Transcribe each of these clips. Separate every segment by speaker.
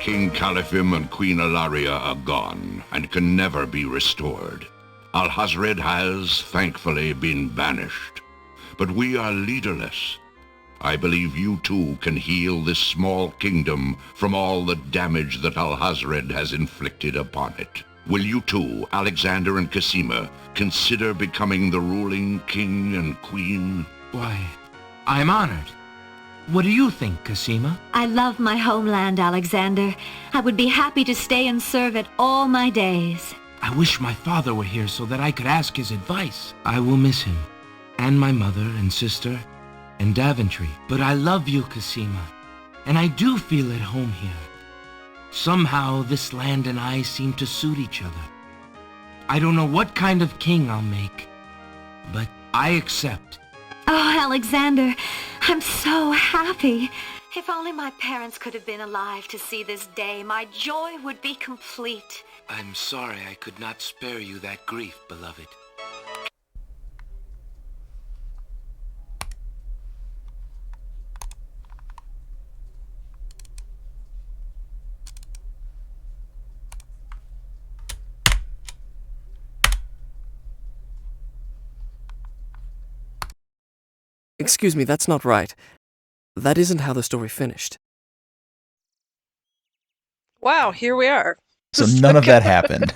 Speaker 1: King Caliphim and Queen Ilaria are gone and can never be restored. Alhazred has, thankfully, been banished. But we are leaderless. I believe you too can heal this small kingdom from all the damage that Alhazred has inflicted upon it. Will you two, Alexander and Cosima, consider becoming the ruling king and queen?
Speaker 2: Why, I'm honored. What do you think, Cosima?
Speaker 3: I love my homeland, Alexander. I would be happy to stay and serve it all my days.
Speaker 2: I wish my father were here so that I could ask his advice. I will miss him, and my mother and sister, and Daventry. But I love you, Cosima, and I do feel at home here. Somehow, this land and I seem to suit each other. I don't know what kind of king I'll make, but I accept.
Speaker 3: Oh, Alexander, I'm so happy. If only my parents could have been alive to see this day, my joy would be complete.
Speaker 2: I'm sorry I could not spare you that grief, beloved.
Speaker 4: Excuse me, that's not right. That isn't how the story finished.
Speaker 5: Wow, here we are.
Speaker 6: So none of that happened.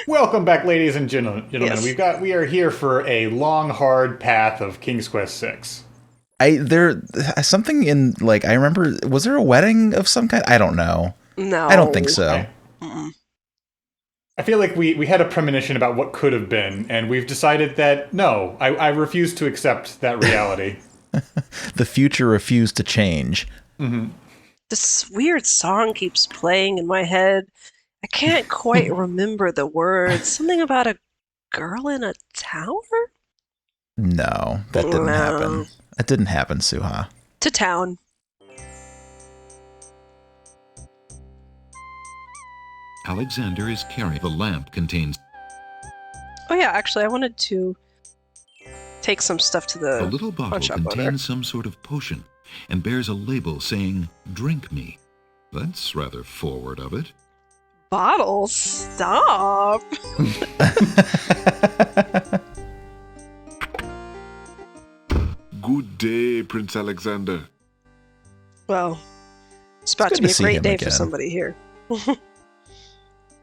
Speaker 7: Welcome back, ladies and gentlemen.
Speaker 5: Yes.
Speaker 7: We are here for a long, hard path of King's Quest VI.
Speaker 6: There something in, like, I remember, was there a wedding of some kind? I don't know.
Speaker 5: No.
Speaker 6: I don't think so.
Speaker 7: I feel like we had a premonition about what could have been, and we've decided that, no, I refuse to accept that reality.
Speaker 6: The future refused to change.
Speaker 7: Mm-hmm.
Speaker 5: This weird song keeps playing in my head. I can't quite remember the words. Something about a girl in a tower?
Speaker 6: No, that didn't happen. That didn't happen, Suha.
Speaker 5: To town.
Speaker 8: Alexander is carrying the lamp contains.
Speaker 5: Oh yeah, actually I wanted to take some stuff to the
Speaker 8: A little bottle
Speaker 5: shop owner.
Speaker 8: contains some sort of potion and bears a label saying, "Drink me." That's rather forward of it.
Speaker 5: Bottles? Stop!
Speaker 9: Good day, Prince Alexander.
Speaker 5: Well, it's about
Speaker 6: good
Speaker 5: to be
Speaker 6: to
Speaker 5: a
Speaker 6: see
Speaker 5: great
Speaker 6: him
Speaker 5: day for
Speaker 6: again.
Speaker 5: somebody here.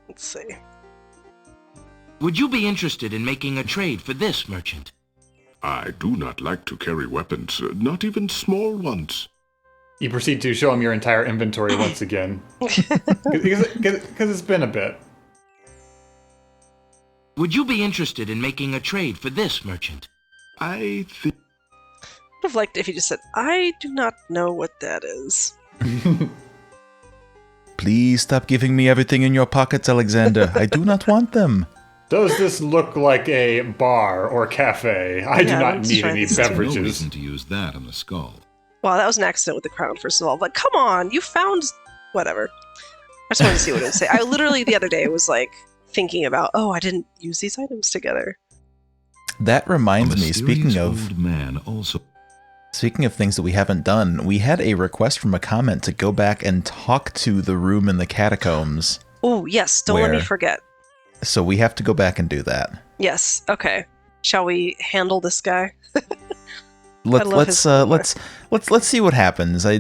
Speaker 5: Let's see.
Speaker 2: Would you be interested in making a trade for this, merchant?
Speaker 9: I do not like to carry weapons, not even small ones.
Speaker 7: You proceed to show him your entire inventory once again. Because it's been a bit.
Speaker 2: Would you be interested in making a trade for this, merchant?
Speaker 9: I think...
Speaker 5: I'd have liked if you just said, I do not know what that is.
Speaker 6: Please stop giving me everything in your pockets, Alexander. I do not want them.
Speaker 7: Does this look like a bar or cafe? I do not
Speaker 5: let's
Speaker 7: need
Speaker 5: try
Speaker 7: any
Speaker 5: this.
Speaker 8: No
Speaker 7: beverages.
Speaker 8: reason to use that on the skull.
Speaker 5: Well, that was an accident with the crown, first of all. But come on, you found... Whatever. I just wanted to see what it would say. I literally, the other day, was like, thinking about, oh, I didn't use these items together.
Speaker 6: That reminds
Speaker 8: A
Speaker 6: me,
Speaker 8: mysterious old man also.
Speaker 6: speaking of things that we haven't done, we had a request from a comment to go back and talk to the room in the catacombs.
Speaker 5: Oh, yes, don't let me
Speaker 6: Where?
Speaker 5: forget.
Speaker 6: So we have to go back and do that.
Speaker 5: Yes, okay. Shall we handle this guy?
Speaker 6: Let's see what happens. I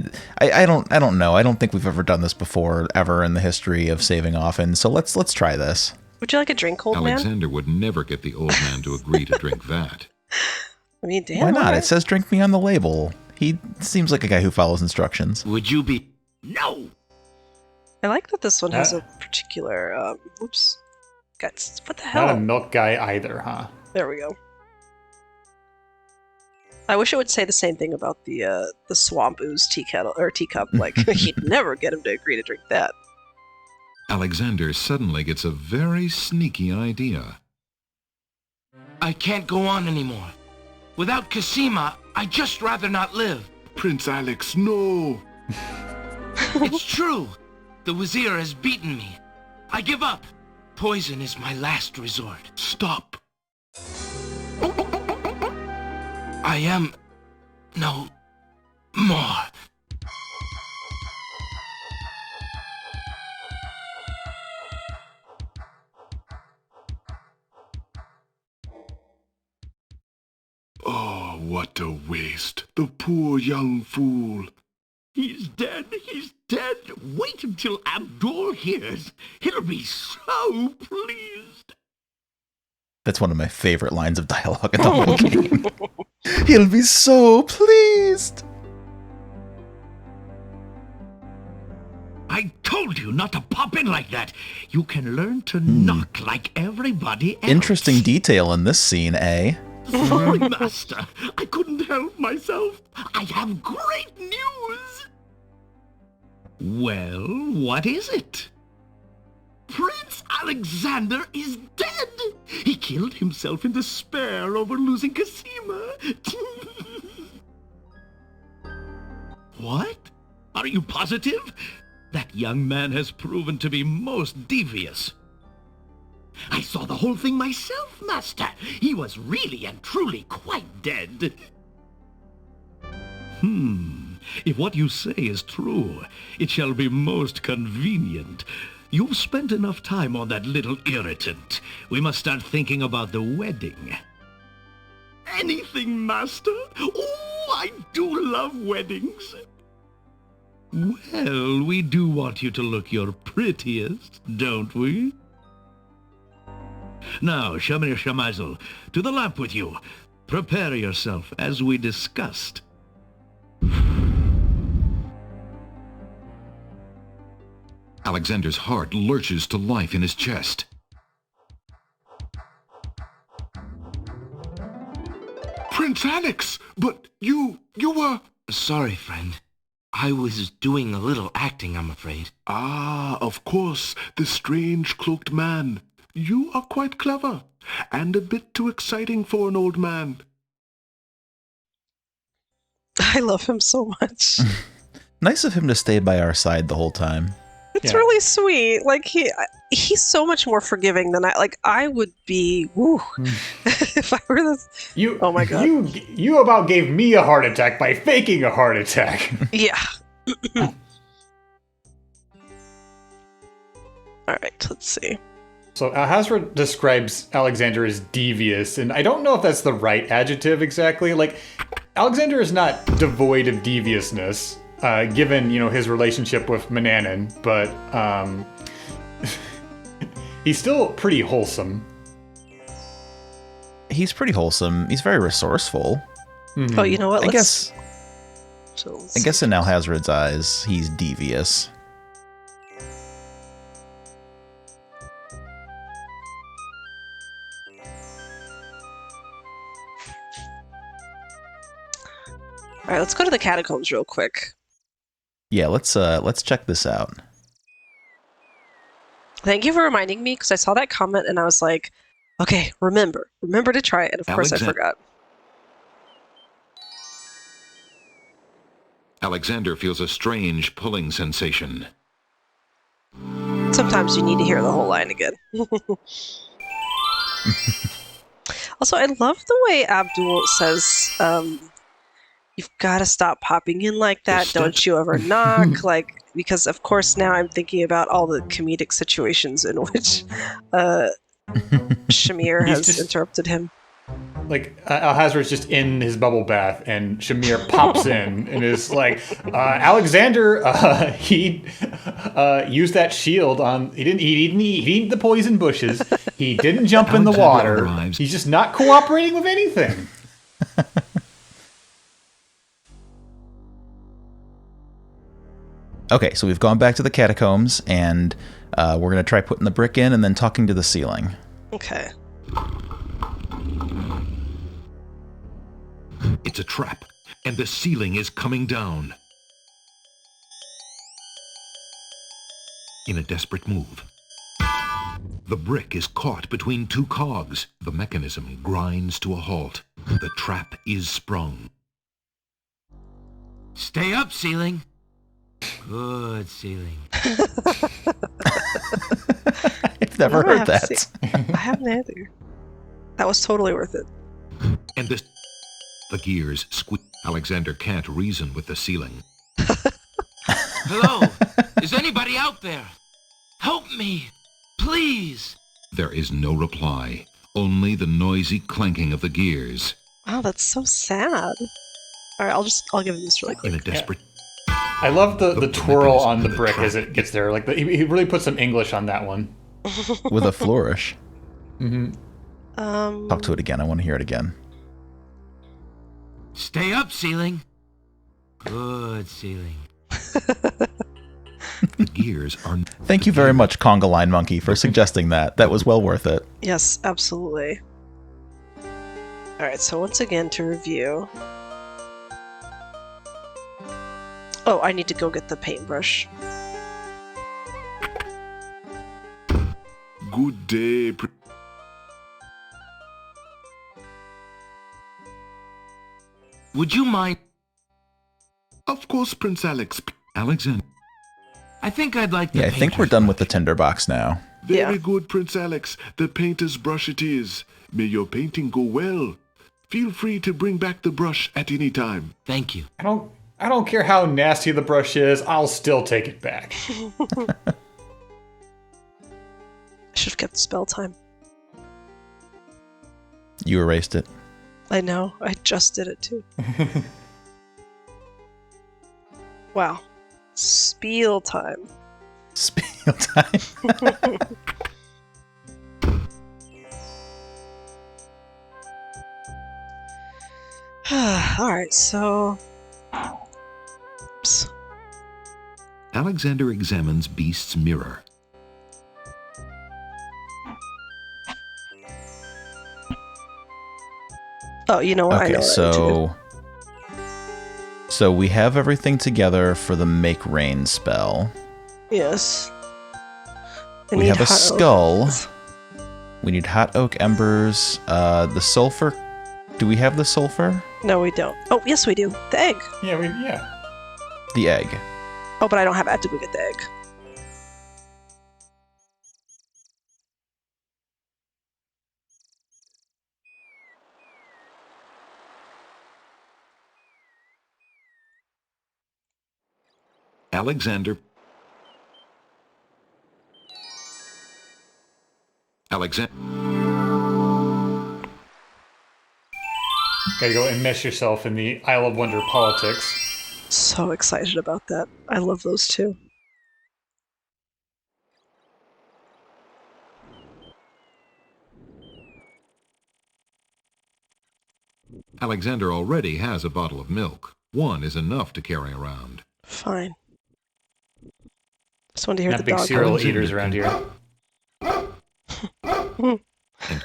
Speaker 6: don't know. I don't think we've ever done this before ever in the history of saving often. So let's try this.
Speaker 5: Would you like a drink, old man?
Speaker 8: Alexander would never get the old man to agree to drink that.
Speaker 5: I mean, damn.
Speaker 6: Why not?
Speaker 5: alright.
Speaker 6: It says drink me on the label. He seems like a guy who follows instructions.
Speaker 2: Would you be...
Speaker 8: No!
Speaker 5: I like that this one has a particular, oops. Guts. What the hell?
Speaker 7: Not a milk guy either, huh?
Speaker 5: There we go. I wish it would say the same thing about the swamp ooze tea kettle or teacup. Like you'd never get him to agree to drink that.
Speaker 8: Alexander suddenly gets a very sneaky idea.
Speaker 2: I can't go on anymore. Without Cosima, I'd just rather not live.
Speaker 9: Prince Alex, no!
Speaker 2: It's true. The Wazir has beaten me. I give up. Poison is my last resort.
Speaker 9: Stop!
Speaker 2: I am no more.
Speaker 9: what a waste. The poor young fool.
Speaker 10: He's dead. He's dead. Wait until Abdul hears. He'll be so pleased.
Speaker 6: That's one of my favorite lines of dialogue in the whole game. He'll be so pleased.
Speaker 10: I told you not to pop in like that. You can learn to knock like everybody else.
Speaker 6: Interesting detail in this scene, eh?
Speaker 10: Sorry, Master. I couldn't help myself. I have great news. Well, what is it? Prince Alexander is dead. He killed himself in despair over losing Cosima. What? Are you positive? That young man has proven to be most devious. I saw the whole thing myself, Master. He was really and truly quite dead. If what you say is true, it shall be most convenient. You've spent enough time on that little irritant. We must start thinking about the wedding. Anything, Master? Oh, I do love weddings. Well, we do want you to look your prettiest, don't we? Now, Shamir Shamazel, to the lamp with you. Prepare yourself, as we discussed.
Speaker 8: Alexander's heart lurches to life in his chest.
Speaker 9: Prince Alex, but you were...
Speaker 2: Sorry, friend. I was doing a little acting, I'm afraid.
Speaker 9: Ah, of course, the strange cloaked man. You are quite clever, and a bit too exciting for an old man.
Speaker 5: I love him so much.
Speaker 6: Nice of him to stay by our side the whole time.
Speaker 5: It's really sweet. Like he's so much more forgiving than I would be. Woo. If I were this. Oh my god.
Speaker 7: You about gave me a heart attack by faking a heart attack.
Speaker 5: Yeah. All right. Let's see.
Speaker 7: So Alhazred describes Alexander as devious, and I don't know if that's the right adjective exactly. Like, Alexander is not devoid of deviousness, given, his relationship with Manannan, but he's still pretty wholesome.
Speaker 6: He's pretty wholesome. He's very resourceful.
Speaker 5: Mm-hmm. Oh, you know what?
Speaker 6: I guess in Alhazred's eyes, he's devious.
Speaker 5: All right, let's go to the catacombs real quick.
Speaker 6: Yeah, let's check this out.
Speaker 5: Thank you for reminding me, because I saw that comment and I was like, okay, remember to try it, and of course I forgot.
Speaker 8: Alexander feels a strange pulling sensation.
Speaker 5: Sometimes you need to hear the whole line again. Also, I love the way Abdul says, you've got to stop popping in like that. Don't you ever knock. Because of course now I'm thinking about all the comedic situations in which Shamir has interrupted him.
Speaker 7: Alhazred's just in his bubble bath, and Shamir pops in and is like, Alexander, he used that shield on. He didn't eat the poison bushes. He didn't jump in the water. He's just not cooperating with anything.
Speaker 6: Okay, so we've gone back to the catacombs, and we're going to try putting the brick in and then talking to the ceiling.
Speaker 5: Okay.
Speaker 8: It's a trap, and the ceiling is coming down. In a desperate move, the brick is caught between two cogs. The mechanism grinds to a halt. The trap is sprung.
Speaker 2: Stay up, ceiling. Good, ceiling.
Speaker 6: I've never heard that.
Speaker 5: I haven't either. That was totally worth it.
Speaker 8: And the gears squeak. Alexander can't reason with the ceiling.
Speaker 2: Hello? Is anybody out there? Help me, please.
Speaker 8: There is no reply, only the noisy clanking of the gears.
Speaker 5: Wow, that's so sad. All right, I'll give him this really quick.
Speaker 8: In a desperate...
Speaker 7: I love the twirl on the brick as it gets there. Like he really put some English on that one.
Speaker 6: With a flourish.
Speaker 7: Mm-hmm.
Speaker 6: Talk to it again. I want to hear it again.
Speaker 2: Stay up, ceiling. Good, ceiling.
Speaker 8: The gears are...
Speaker 6: Thank you very much, Conga Line Monkey, for suggesting that. That was well worth it.
Speaker 5: Yes, absolutely. All right, so once again to review. Oh, I need to go get the paintbrush.
Speaker 9: Good day,
Speaker 2: Would you mind...
Speaker 9: Of course, Prince Alex.
Speaker 8: Alexander.
Speaker 2: I think I'd like the
Speaker 6: Yeah, I think we're done with the tinderbox now.
Speaker 9: Very good, Prince Alex. The painter's brush it is. May your painting go well. Feel free to bring back the brush at any time.
Speaker 2: Thank you.
Speaker 7: I don't care how nasty the brush is, I'll still take it back.
Speaker 5: I should have kept the spell time.
Speaker 6: You erased it.
Speaker 5: I know, I just did it too. Wow. Spiel time.
Speaker 6: Spiel time.
Speaker 5: Alright, so... Oops.
Speaker 8: Alexander examines Beast's mirror.
Speaker 5: Oh, you know what? I know what I need to do.
Speaker 6: So we have everything together for the Make Rain spell.
Speaker 5: Yes.
Speaker 6: We have a skull. We need hot oak embers. The sulfur. Do we have the sulfur?
Speaker 5: No, we don't. Oh, yes, we do. The egg.
Speaker 7: Yeah.
Speaker 6: The egg.
Speaker 5: Oh, but I don't have. I have to go get the egg.
Speaker 8: Alexander.
Speaker 7: Gotta go enmesh yourself in the Isle of Wonder politics.
Speaker 5: So excited about that. I love those two.
Speaker 8: Alexander already has a bottle of milk. One is enough to carry around.
Speaker 5: Fine. Just wanted to hear
Speaker 7: Not
Speaker 5: the
Speaker 7: big
Speaker 5: dog.
Speaker 7: cereal eaters around here.
Speaker 8: And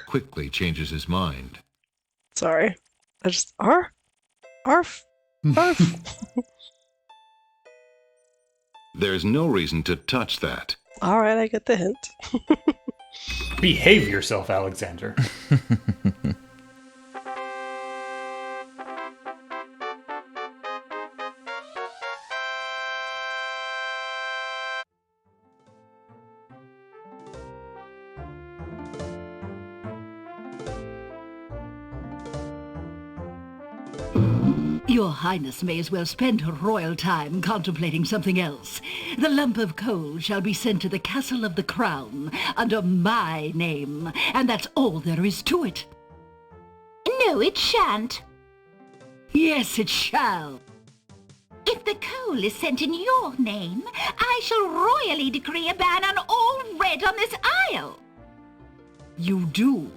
Speaker 8: quickly changes his mind.
Speaker 5: Sorry. I just... Arf. Arf.
Speaker 1: There's no reason to touch that.
Speaker 5: Alright, I get the hint.
Speaker 7: Behave yourself, Alexander.
Speaker 11: Your Highness may as well spend her royal time contemplating something else. The lump of coal shall be sent to the Castle of the Crown under my name, and that's all there is to it.
Speaker 12: No, it shan't.
Speaker 11: Yes, it shall.
Speaker 12: If the coal is sent in your name, I shall royally decree a ban on all red on this isle.
Speaker 11: You do,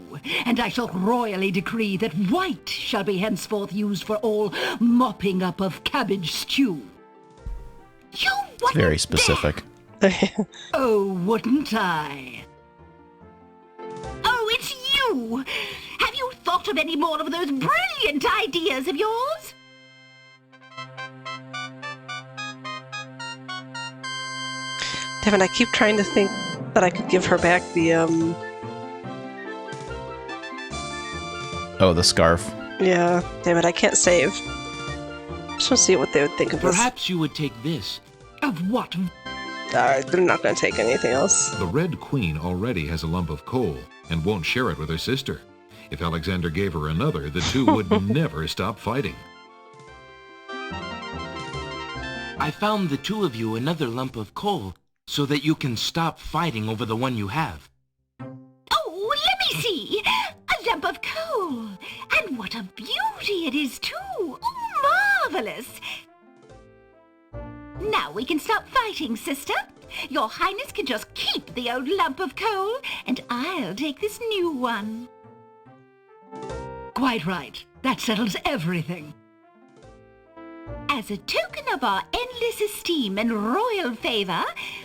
Speaker 11: and I shall royally decree that white shall be henceforth used for all mopping up of cabbage stew.
Speaker 12: You
Speaker 6: It's very specific.
Speaker 11: Oh, wouldn't I?
Speaker 12: Oh, it's you! Have you thought of any more of those brilliant ideas of yours?
Speaker 5: Damn it, I keep trying to think that I could give her back the,
Speaker 6: Oh, the scarf.
Speaker 5: Yeah, damn it, I can't save. Just want to see what they would think of this.
Speaker 2: Perhaps you would take this.
Speaker 11: Of what?
Speaker 5: Alright, they're not going to take anything else.
Speaker 8: The Red Queen already has a lump of coal and won't share it with her sister. If Alexander gave her another, the two would never stop fighting.
Speaker 2: I found the two of you another lump of coal so that you can stop fighting over the one you have.
Speaker 12: Oh, let me see. lump of coal. And what a beauty it is, too. Oh, marvelous. Now we can stop fighting, sister. Your Highness can just keep the old lump of coal, and I'll take this new one.
Speaker 11: Quite right. That settles everything.
Speaker 12: As a token of our endless esteem and royal favor,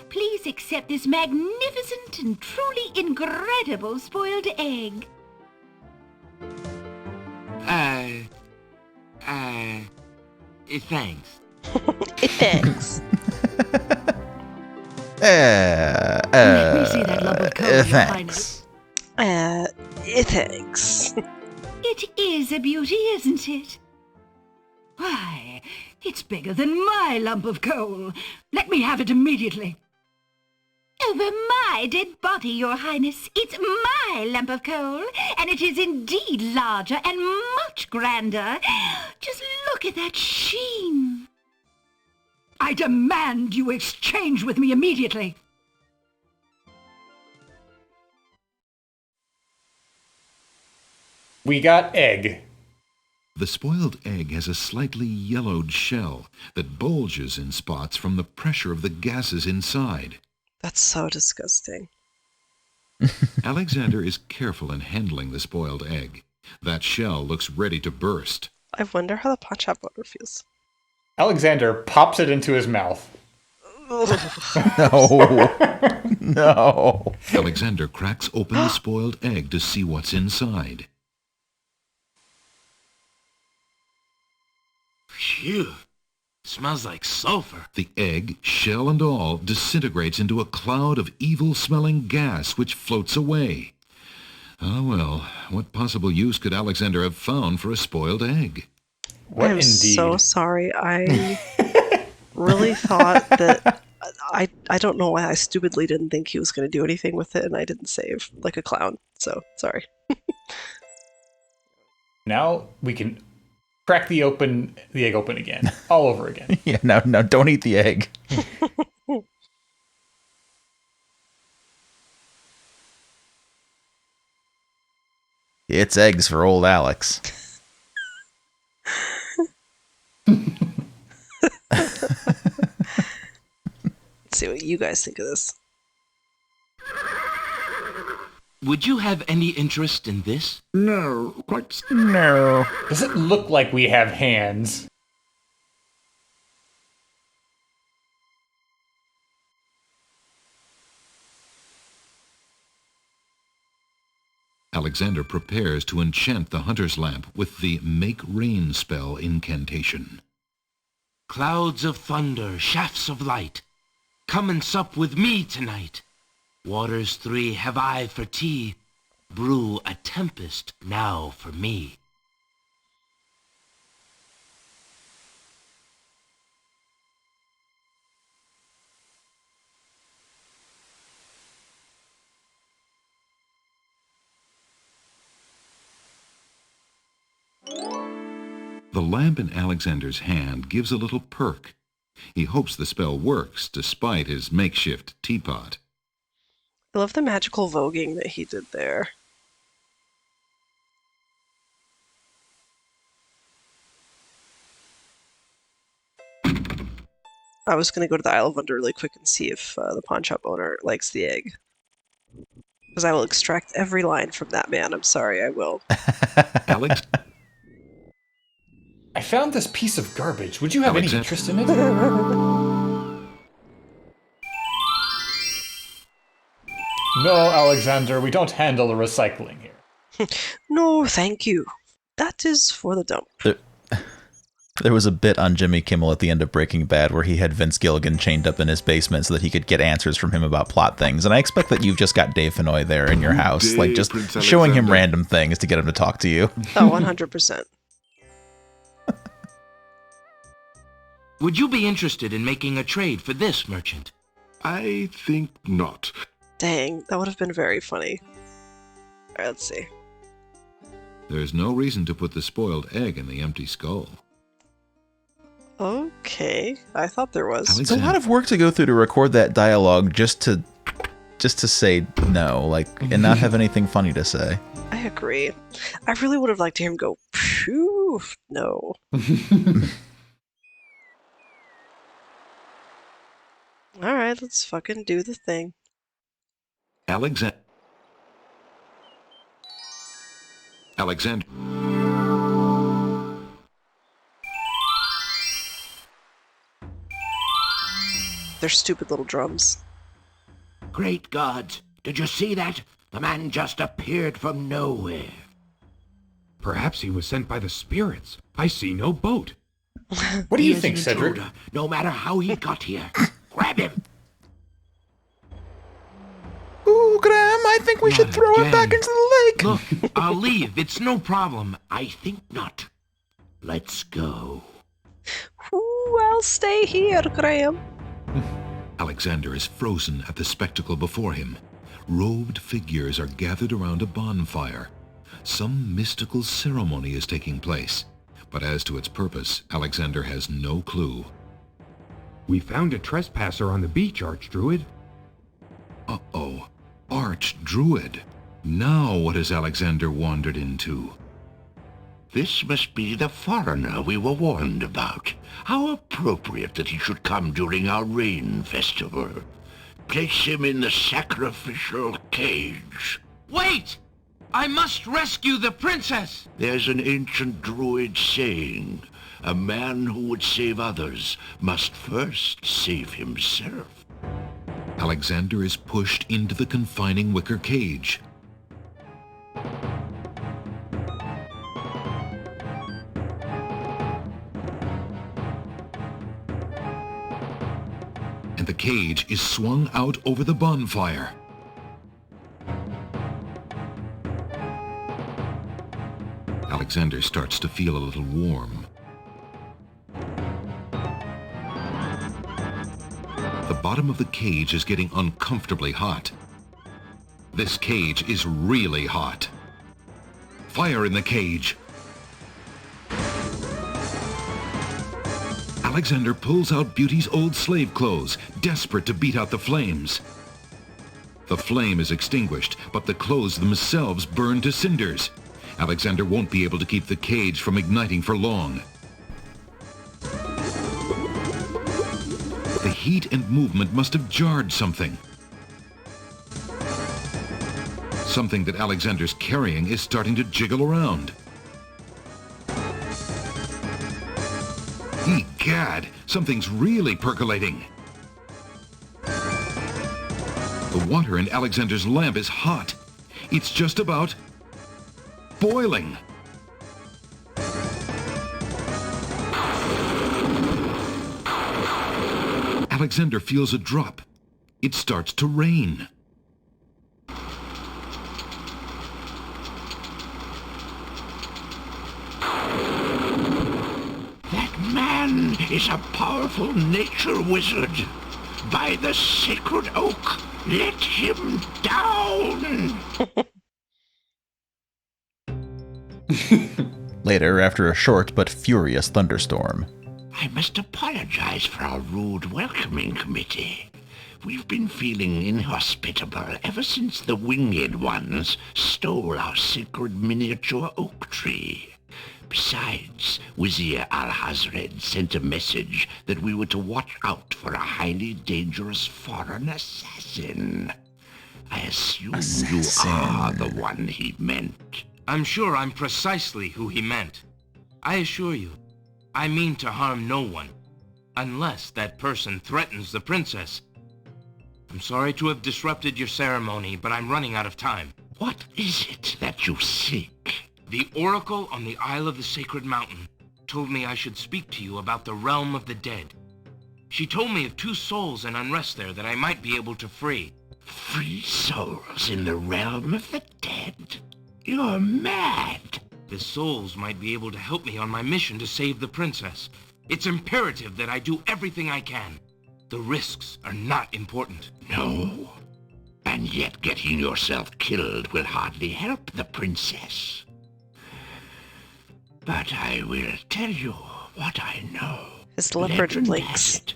Speaker 12: please accept this magnificent and truly incredible spoiled egg.
Speaker 2: Thanks.
Speaker 5: Thanks.
Speaker 11: Let me see that lump of coal, Your Highness.
Speaker 5: Thanks.
Speaker 12: It is a beauty, isn't it?
Speaker 11: Why, it's bigger than my lump of coal. Let me have it immediately.
Speaker 12: Over my dead body, Your Highness. It's my lump of coal, and it is indeed larger and much grander. Just look at that sheen.
Speaker 11: I demand you exchange with me immediately.
Speaker 7: We got egg.
Speaker 8: The spoiled egg has a slightly yellowed shell that bulges in spots from the pressure of the gases inside.
Speaker 5: That's so disgusting.
Speaker 8: Alexander is careful in handling the spoiled egg. That shell looks ready to burst.
Speaker 5: I wonder how the pawn shop owner feels.
Speaker 7: Alexander pops it into his mouth.
Speaker 6: No. No.
Speaker 8: Alexander cracks open the spoiled egg to see what's inside.
Speaker 2: Phew. Smells like sulfur.
Speaker 8: The egg, shell and all, disintegrates into a cloud of evil-smelling gas which floats away. Ah, well, what possible use could Alexander have found for a spoiled egg?
Speaker 7: What
Speaker 5: I'm
Speaker 7: indeed?
Speaker 5: so sorry. I really thought that... I don't know why I stupidly didn't think he was going to do anything with it, and I didn't save like a clown. So, sorry.
Speaker 7: Now we can crack the egg open again, all over again.
Speaker 6: Yeah, no, don't eat the egg. It's eggs for old Alex.
Speaker 5: Let's see what you guys think of this.
Speaker 2: Would you have any interest in this?
Speaker 9: No, quite.
Speaker 6: No.
Speaker 7: Does it look like we have hands?
Speaker 8: Alexander prepares to enchant the hunter's lamp with the Make Rain spell incantation.
Speaker 2: Clouds of thunder, shafts of light, come and sup with me tonight. Waters 3 have I for tea, brew a tempest now for me.
Speaker 8: The lamp in Alexander's hand gives a little perk. He hopes the spell works despite his makeshift teapot.
Speaker 5: I love the magical voguing that he did there. I was going to go to the Isle of Wonder really quick and see if the pawn shop owner likes the egg. Because I will extract every line from that man. I'm sorry, I will.
Speaker 8: Alex?
Speaker 7: I found this piece of garbage. Would you have any interest in it? No, Alexander, we don't handle the recycling here.
Speaker 5: No, thank you. That is for the dump.
Speaker 6: There was a bit on Jimmy Kimmel at the end of Breaking Bad where he had Vince Gilligan chained up in his basement so that he could get answers from him about plot things. And I expect that you've just got Dave Fennoy there in your house, like just
Speaker 9: Prince
Speaker 6: showing him
Speaker 9: Alexander.
Speaker 6: random things to get him to talk to you.
Speaker 5: Oh, 100%.
Speaker 2: Would you be interested in making a trade for this, merchant?
Speaker 9: I think not.
Speaker 5: Dang, that would have been very funny. Alright, let's see.
Speaker 8: There's no reason to put the spoiled egg in the empty skull.
Speaker 5: Okay, I thought there was.
Speaker 6: It's a lot of work to go through to record that dialogue just to to say no, like, and not have anything funny to say.
Speaker 5: I agree. I really would have liked to hear him go, phew, no. Alright, let's fucking do the thing.
Speaker 8: Alexander.
Speaker 5: Their stupid little drums.
Speaker 10: Great gods, did you see that? The man just appeared from nowhere.
Speaker 13: Perhaps he was sent by the spirits. I see no boat.
Speaker 7: What do you think, Cedric?
Speaker 10: Intruder, no matter how he got here. Grab him.
Speaker 6: Ooh, Graham, I think we should throw him back into the lake.
Speaker 2: Look, I'll leave. It's no problem.
Speaker 10: I think not. Let's go.
Speaker 5: Ooh, I'll stay here, Graham.
Speaker 8: Alexander is frozen at the spectacle before him. Robed figures are gathered around a bonfire. Some mystical ceremony is taking place, but as to its purpose, Alexander has no clue.
Speaker 13: We found a trespasser on the beach, Archdruid.
Speaker 8: Uh-oh. Archdruid. Now what has Alexander wandered into?
Speaker 1: This must be the foreigner we were warned about. How appropriate that he should come during our rain festival. Place him in the sacrificial cage.
Speaker 2: Wait! I must rescue the princess!
Speaker 1: There's an ancient druid saying, a man who would save others must first save himself.
Speaker 8: Alexander is pushed into the confining wicker cage. And the cage is swung out over the bonfire. Alexander starts to feel a little warm. The bottom of the cage is getting uncomfortably hot. This cage is really hot. Fire in the cage. Alexander pulls out Beauty's old slave clothes, desperate to beat out the flames. The flame is extinguished, but the clothes themselves burn to cinders. Alexander won't be able to keep the cage from igniting for long. The heat and movement must have jarred something. Something that Alexander's carrying is starting to jiggle around. Egad, something's really percolating. The water in Alexander's lamp is hot. It's just about boiling. Alexander feels a drop. It starts to rain.
Speaker 1: That man is a powerful nature wizard. By the sacred oak, let him down!
Speaker 6: Later, after a short but furious thunderstorm.
Speaker 1: I must apologize for our rude welcoming committee. We've been feeling inhospitable ever since the winged ones stole our sacred miniature oak tree. Besides, Wazir Al-Hazred sent a message that we were to watch out for a highly dangerous foreign assassin. I assume you are the one he meant.
Speaker 2: I'm sure I'm precisely who he meant. I assure you, I mean to harm no one, unless that person threatens the princess. I'm sorry to have disrupted your ceremony, but I'm running out of time.
Speaker 1: What is it that you seek?
Speaker 2: The oracle on the Isle of the Sacred Mountain told me I should speak to you about the realm of the dead. She told me of 2 souls in unrest there that I might be able to free.
Speaker 1: Free souls in the realm of the dead? You're mad.
Speaker 2: The souls might be able to help me on my mission to save the princess. It's imperative that I do everything I can. The risks are not important.
Speaker 1: No. And yet getting yourself killed will hardly help the princess. But I will tell you what I know.
Speaker 5: His leopard
Speaker 1: Legend
Speaker 5: links.
Speaker 1: has it,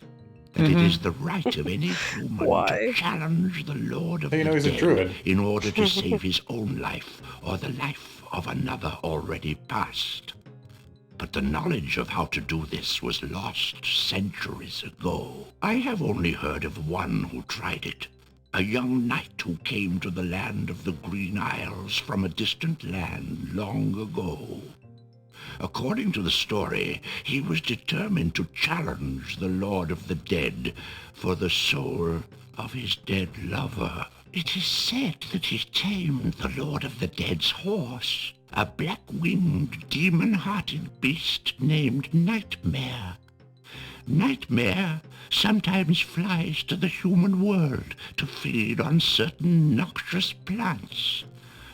Speaker 1: that it is the right of any human to challenge the Lord of the
Speaker 7: he's a
Speaker 1: Dead
Speaker 7: druid.
Speaker 1: in order to save his own life or the life of another already past. But the knowledge of how to do this was lost centuries ago. I have only heard of one who tried it, a young knight who came to the land of the Green Isles from a distant land long ago. According to the story, he was determined to challenge the Lord of the Dead for the soul of his dead lover. It is said that he tamed the Lord of the Dead's horse, a black-winged, demon-hearted beast named Nightmare. Nightmare sometimes flies to the human world to feed on certain noxious plants.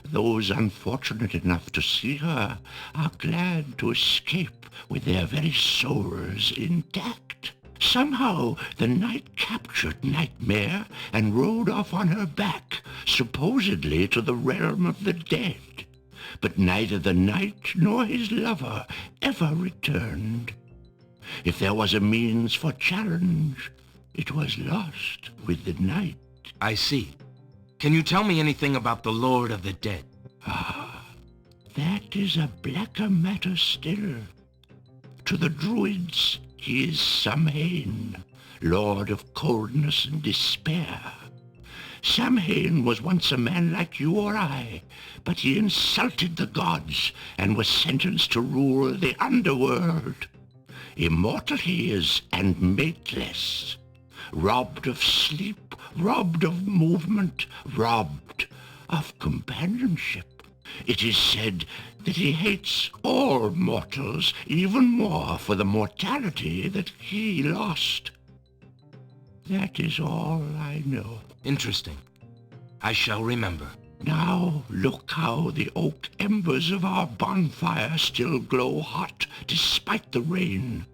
Speaker 1: Those unfortunate enough to see her are glad to escape with their very souls intact. Somehow the knight captured Nightmare and rode off on her back, supposedly to the realm of the dead. But neither the knight nor his lover ever returned. If there was a means for challenge, it was lost with the night.
Speaker 2: I see. Can you tell me anything about the Lord of the Dead?
Speaker 1: That is a blacker matter still. To the druids, he is Samhain, lord of coldness and despair. Samhain was once a man like you or I, but he insulted the gods and was sentenced to rule the underworld. Immortal he is and mateless, robbed of sleep, robbed of movement, robbed of companionship. It is said that he hates all mortals even more for the mortality that he lost. That is all I know.
Speaker 2: Interesting. I shall remember.
Speaker 1: Now look how the oak embers of our bonfire still glow hot despite the rain.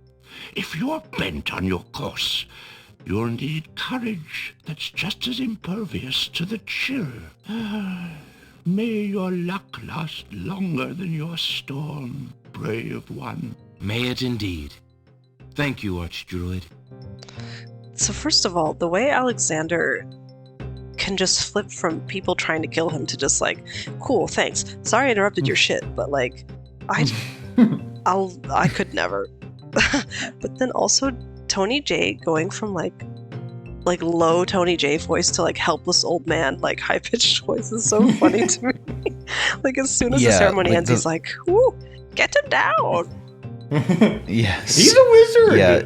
Speaker 1: If you're bent on your course, you'll need courage that's just as impervious to the chill. May your luck last longer than your storm, brave one.
Speaker 2: May it indeed. Thank you, Archdruid.
Speaker 5: So first of all, the way Alexander can just flip from people trying to kill him to just like, cool, thanks. Sorry I interrupted your shit, but like, I could never. But then also Tony J going from like low Tony J voice to like helpless old man, like high pitched voice is so funny to me. Like as soon as the ceremony ends, he's like, "Whoo, get him down."
Speaker 6: Yes,
Speaker 7: he's a wizard.
Speaker 6: Yeah,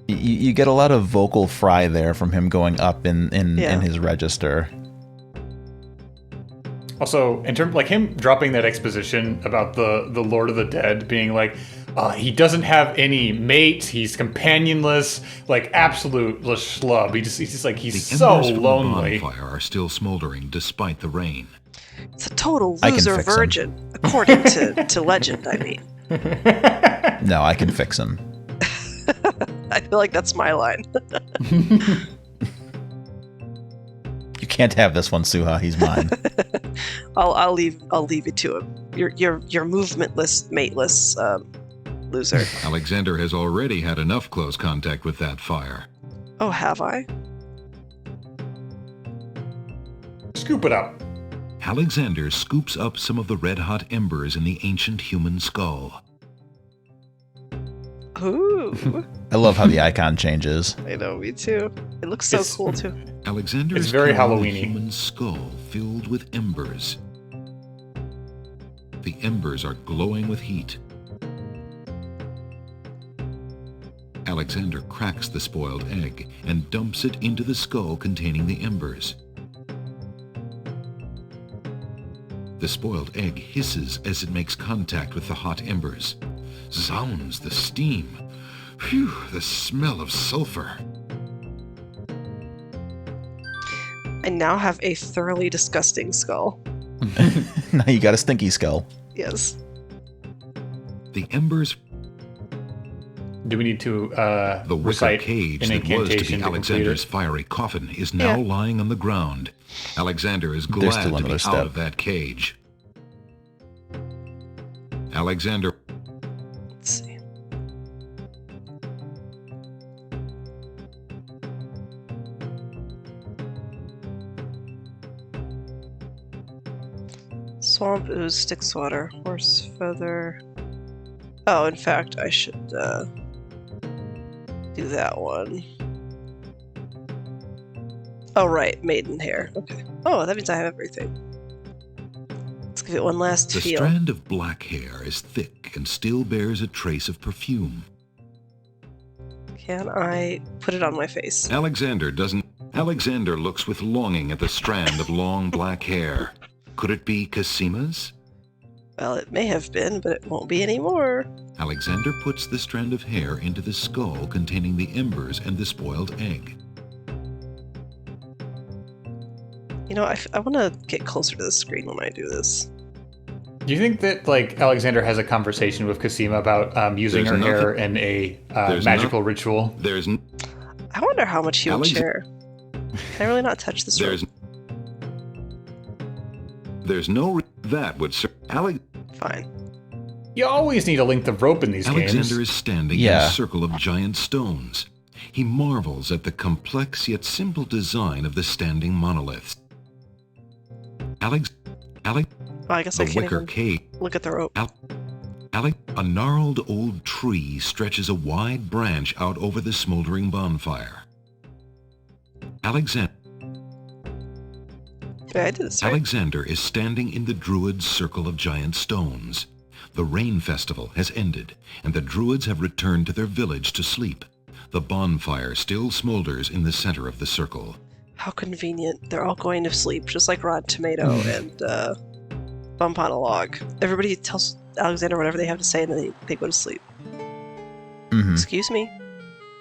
Speaker 6: you get a lot of vocal fry there from him going up in his register.
Speaker 7: Also, in terms like him dropping that exposition about the Lord of the Dead being like, he doesn't have any mates, he's companionless, like absolute schlub. He's so lonely.
Speaker 8: The bonfire are still smoldering despite the rain.
Speaker 5: It's a total loser virgin, according to legend. I mean,
Speaker 6: no, I can fix him.
Speaker 5: I feel like that's my line.
Speaker 6: You can't have this one, Suha. He's mine.
Speaker 5: I'll leave it to him. You're movementless, mateless loser.
Speaker 8: Alexander has already had enough close contact with that fire.
Speaker 5: Oh, have I?
Speaker 7: Scoop it up.
Speaker 8: Alexander scoops up some of the red-hot embers in the ancient human skull.
Speaker 5: Ooh.
Speaker 6: I love how the icon changes.
Speaker 5: I know, me too. It looks so cool too.
Speaker 8: Alexander is
Speaker 7: very
Speaker 8: carrying
Speaker 7: Halloween-y.
Speaker 8: a human skull filled with embers. The embers are glowing with heat. Alexander cracks the spoiled egg and dumps it into the skull containing the embers. The spoiled egg hisses as it makes contact with the hot embers. Zounds, the steam. Phew, the smell of sulfur.
Speaker 5: I now have a thoroughly disgusting skull.
Speaker 6: Now you got a stinky skull.
Speaker 5: Yes.
Speaker 8: The embers.
Speaker 7: Do we need to
Speaker 8: the wicker
Speaker 7: recite
Speaker 8: cage
Speaker 7: an
Speaker 8: that was to
Speaker 7: incantation
Speaker 8: be
Speaker 7: to
Speaker 8: Alexander's
Speaker 7: complete
Speaker 8: fiery coffin is now lying on the ground. Alexander is
Speaker 6: There's
Speaker 8: glad
Speaker 6: still
Speaker 8: to be
Speaker 6: another
Speaker 8: out
Speaker 6: step.
Speaker 8: of that cage. Alexander.
Speaker 5: Let's see. Swamp ooze, Styx water, horse feather. Oh, in fact, I should do that one. Oh, right, maiden hair. Okay. Oh, that means I have everything. Let's give it one last
Speaker 8: The
Speaker 5: feel.
Speaker 8: strand of black hair is thick and still bears a trace of perfume.
Speaker 5: Can I put it on my face?
Speaker 8: Alexander looks with longing at the strand of long black hair. Could it be Casima's?
Speaker 5: Well, it may have been, but it won't be anymore.
Speaker 8: Alexander puts the strand of hair into the skull containing the embers and the spoiled egg.
Speaker 5: You know, I want to get closer to the screen when I do this.
Speaker 7: Do you think that, like, Alexander has a conversation with Casima about using her hair in a magical ritual?
Speaker 5: I wonder how much he would share. Can I really not touch this one?
Speaker 8: There's no that would serve
Speaker 5: Fine.
Speaker 7: You always need a length of rope in these games.
Speaker 8: Alexander is standing in a circle of giant stones. He marvels at the complex yet simple design of the standing monoliths.
Speaker 5: I guess I can't even look at the rope.
Speaker 8: A gnarled old tree stretches a wide branch out over the smoldering bonfire. Alexander is standing in the Druids' circle of giant stones. The rain festival has ended, and the Druids have returned to their village to sleep. The bonfire still smolders in the center of the circle.
Speaker 5: How convenient. They're all going to sleep, just like Rotten Tomato and Bump on a Log. Everybody tells Alexander whatever they have to say, and then they go to sleep. Excuse me?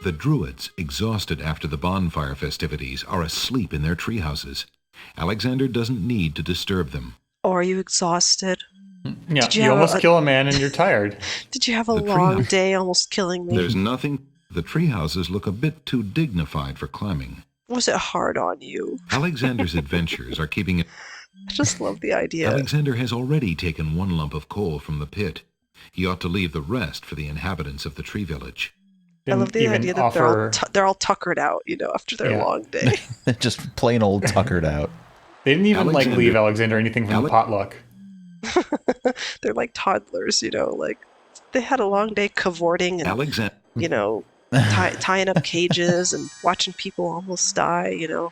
Speaker 8: The Druids, exhausted after the bonfire festivities, are asleep in their treehouses. Alexander doesn't need to disturb them.
Speaker 5: Oh, are you exhausted?
Speaker 7: Yeah, you almost kill a man and you're tired.
Speaker 5: Did you have a long day almost killing me?
Speaker 8: There's nothing. The treehouses look a bit too dignified for climbing.
Speaker 5: Was it hard on you?
Speaker 8: Alexander's adventures are keeping it.
Speaker 5: I just love the idea.
Speaker 8: Alexander has already taken one lump of coal from the pit. He ought to leave the rest for the inhabitants of the tree village.
Speaker 5: I love the idea that they're all tuckered out, you know, after their long day.
Speaker 6: Just plain old tuckered out.
Speaker 7: They didn't even leave Alexander anything from the potluck.
Speaker 5: They're like toddlers, you know, like they had a long day cavorting and you know, tying up cages and watching people almost die, you know.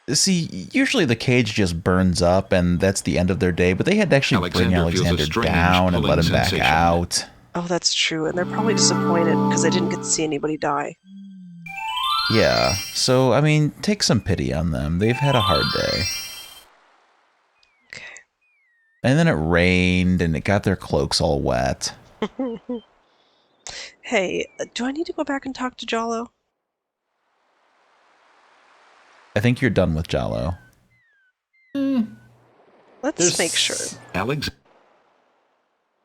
Speaker 6: See, usually the cage just burns up and that's the end of their day, but they had to actually bring Alexander down and let him back out.
Speaker 5: Oh, that's true, and they're probably disappointed because they didn't get to see anybody die.
Speaker 6: Yeah, so, I mean, take some pity on them. They've had a hard day.
Speaker 5: Okay.
Speaker 6: And then it rained and it got their cloaks all wet.
Speaker 5: Hey, do I need to go back and talk to Jalo?
Speaker 6: I think you're done with Jalo.
Speaker 5: Let's make sure.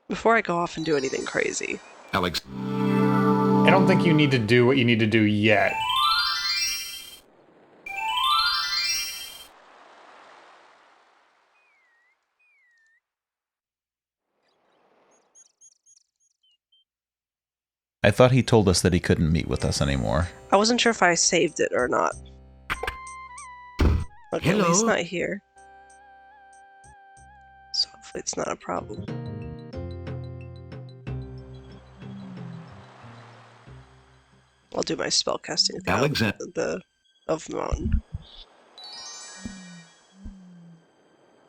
Speaker 5: Before I go off and do anything crazy.
Speaker 7: I don't think you need to do what you need to do yet.
Speaker 6: I thought he told us that he couldn't meet with us anymore.
Speaker 5: I wasn't sure if I saved it or not. Okay,
Speaker 2: Hello?
Speaker 5: He's not here. So hopefully it's not a problem. I'll do my spell casting of the mountain.